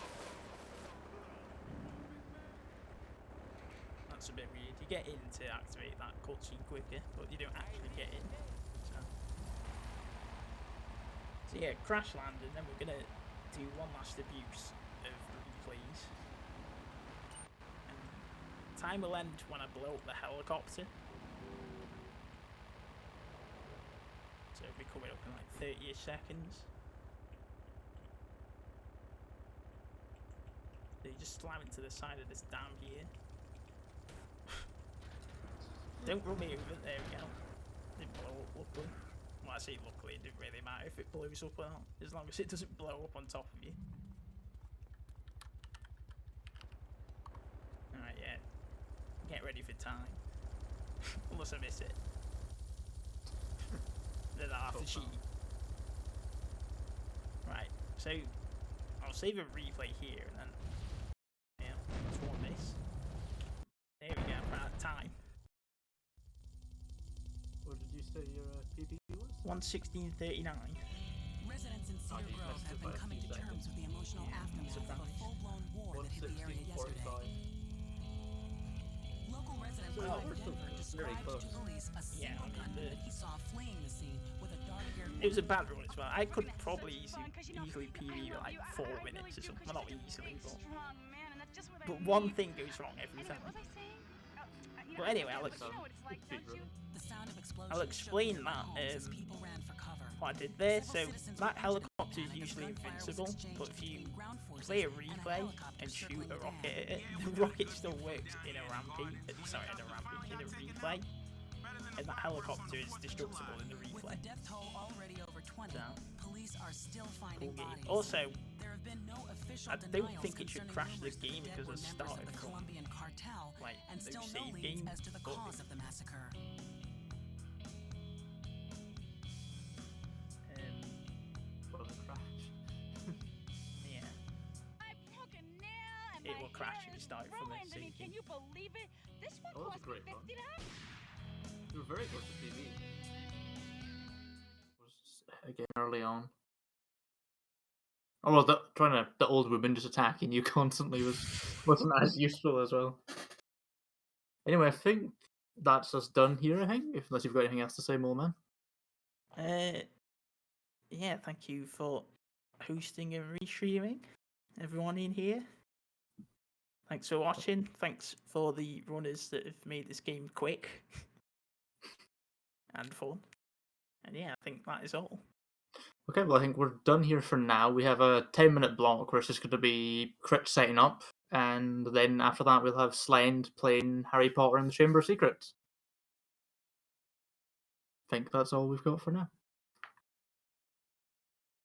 That's a bit weird. You get in to activate that cutscene quicker, but you don't actually get in. So yeah, crash land, and then we're gonna do one last abuse of replays. Time will end when I blow up the helicopter. So it'll be coming up in like 30 seconds. So you just slam into the side of this dam here. Don't run me over. There we go. Didn't blow up, luckily. Well, I say luckily, it didn't really matter if it blows up or not, as long as it doesn't blow up on top of you. Alright, yeah. Get ready for time. Unless I miss it. Then I'll have to cheat. Right, so I'll save a replay here and then, yeah, for this. There we go, right, time. What did you say your PB was? 1:16:39. Residents in Cedar Grove have been coming to terms with the emotional aftermath of a full-blown war that hit the area yesterday. Local resident Oh, Brian we're still Denver very described close. to police a single gunman that he saw fleeing the scene with a dark-haired It was a bad run as well. I could probably easily PB with like 4 minutes or something. Well, not easily, but one thing goes wrong every time. But anyway, the sound of explosions I'll explain shook that, homes as people ran for cover. what I did there. So Several citizens that were helicopter is active, usually and a fire was invincible, exchanged but if you between ground forces play a and replay helicopter and shoot circling a the rocket pad. at it, the rocket still works in a rampage. Sorry, in a rampage, in a replay. And that helicopter is destructible in the With replay. the death toll already over 20, So, police are still finding cool game. bodies. Also, There have been no official I don't denials think it should concerning crash the rumors that game dead because were it members started of the from, Colombian cartel, like, and no still no save leads game. as to the But cause of the massacre. What a crash. Yeah, I broke a nail and it my will crash hair if you is start from ruined. the I mean, same can you believe it? This one Oh, that's a cost me great one. $50. You were very close to PB. Was again early on. Oh well, the old woman just attacking you constantly wasn't as useful as well. Anyway, I think that's us done here. I think, unless you've got anything else to say, Moleman. Yeah, thank you for hosting and restreaming, everyone in here. Thanks for watching. Thanks for the runners that have made this game quick and fun. And yeah, I think that is all. Okay, well, I think we're done here for now. We have a 10-minute block where it's just going to be Crit setting up, and then after that we'll have Slend playing Harry Potter and the Chamber of Secrets. I think that's all we've got for now.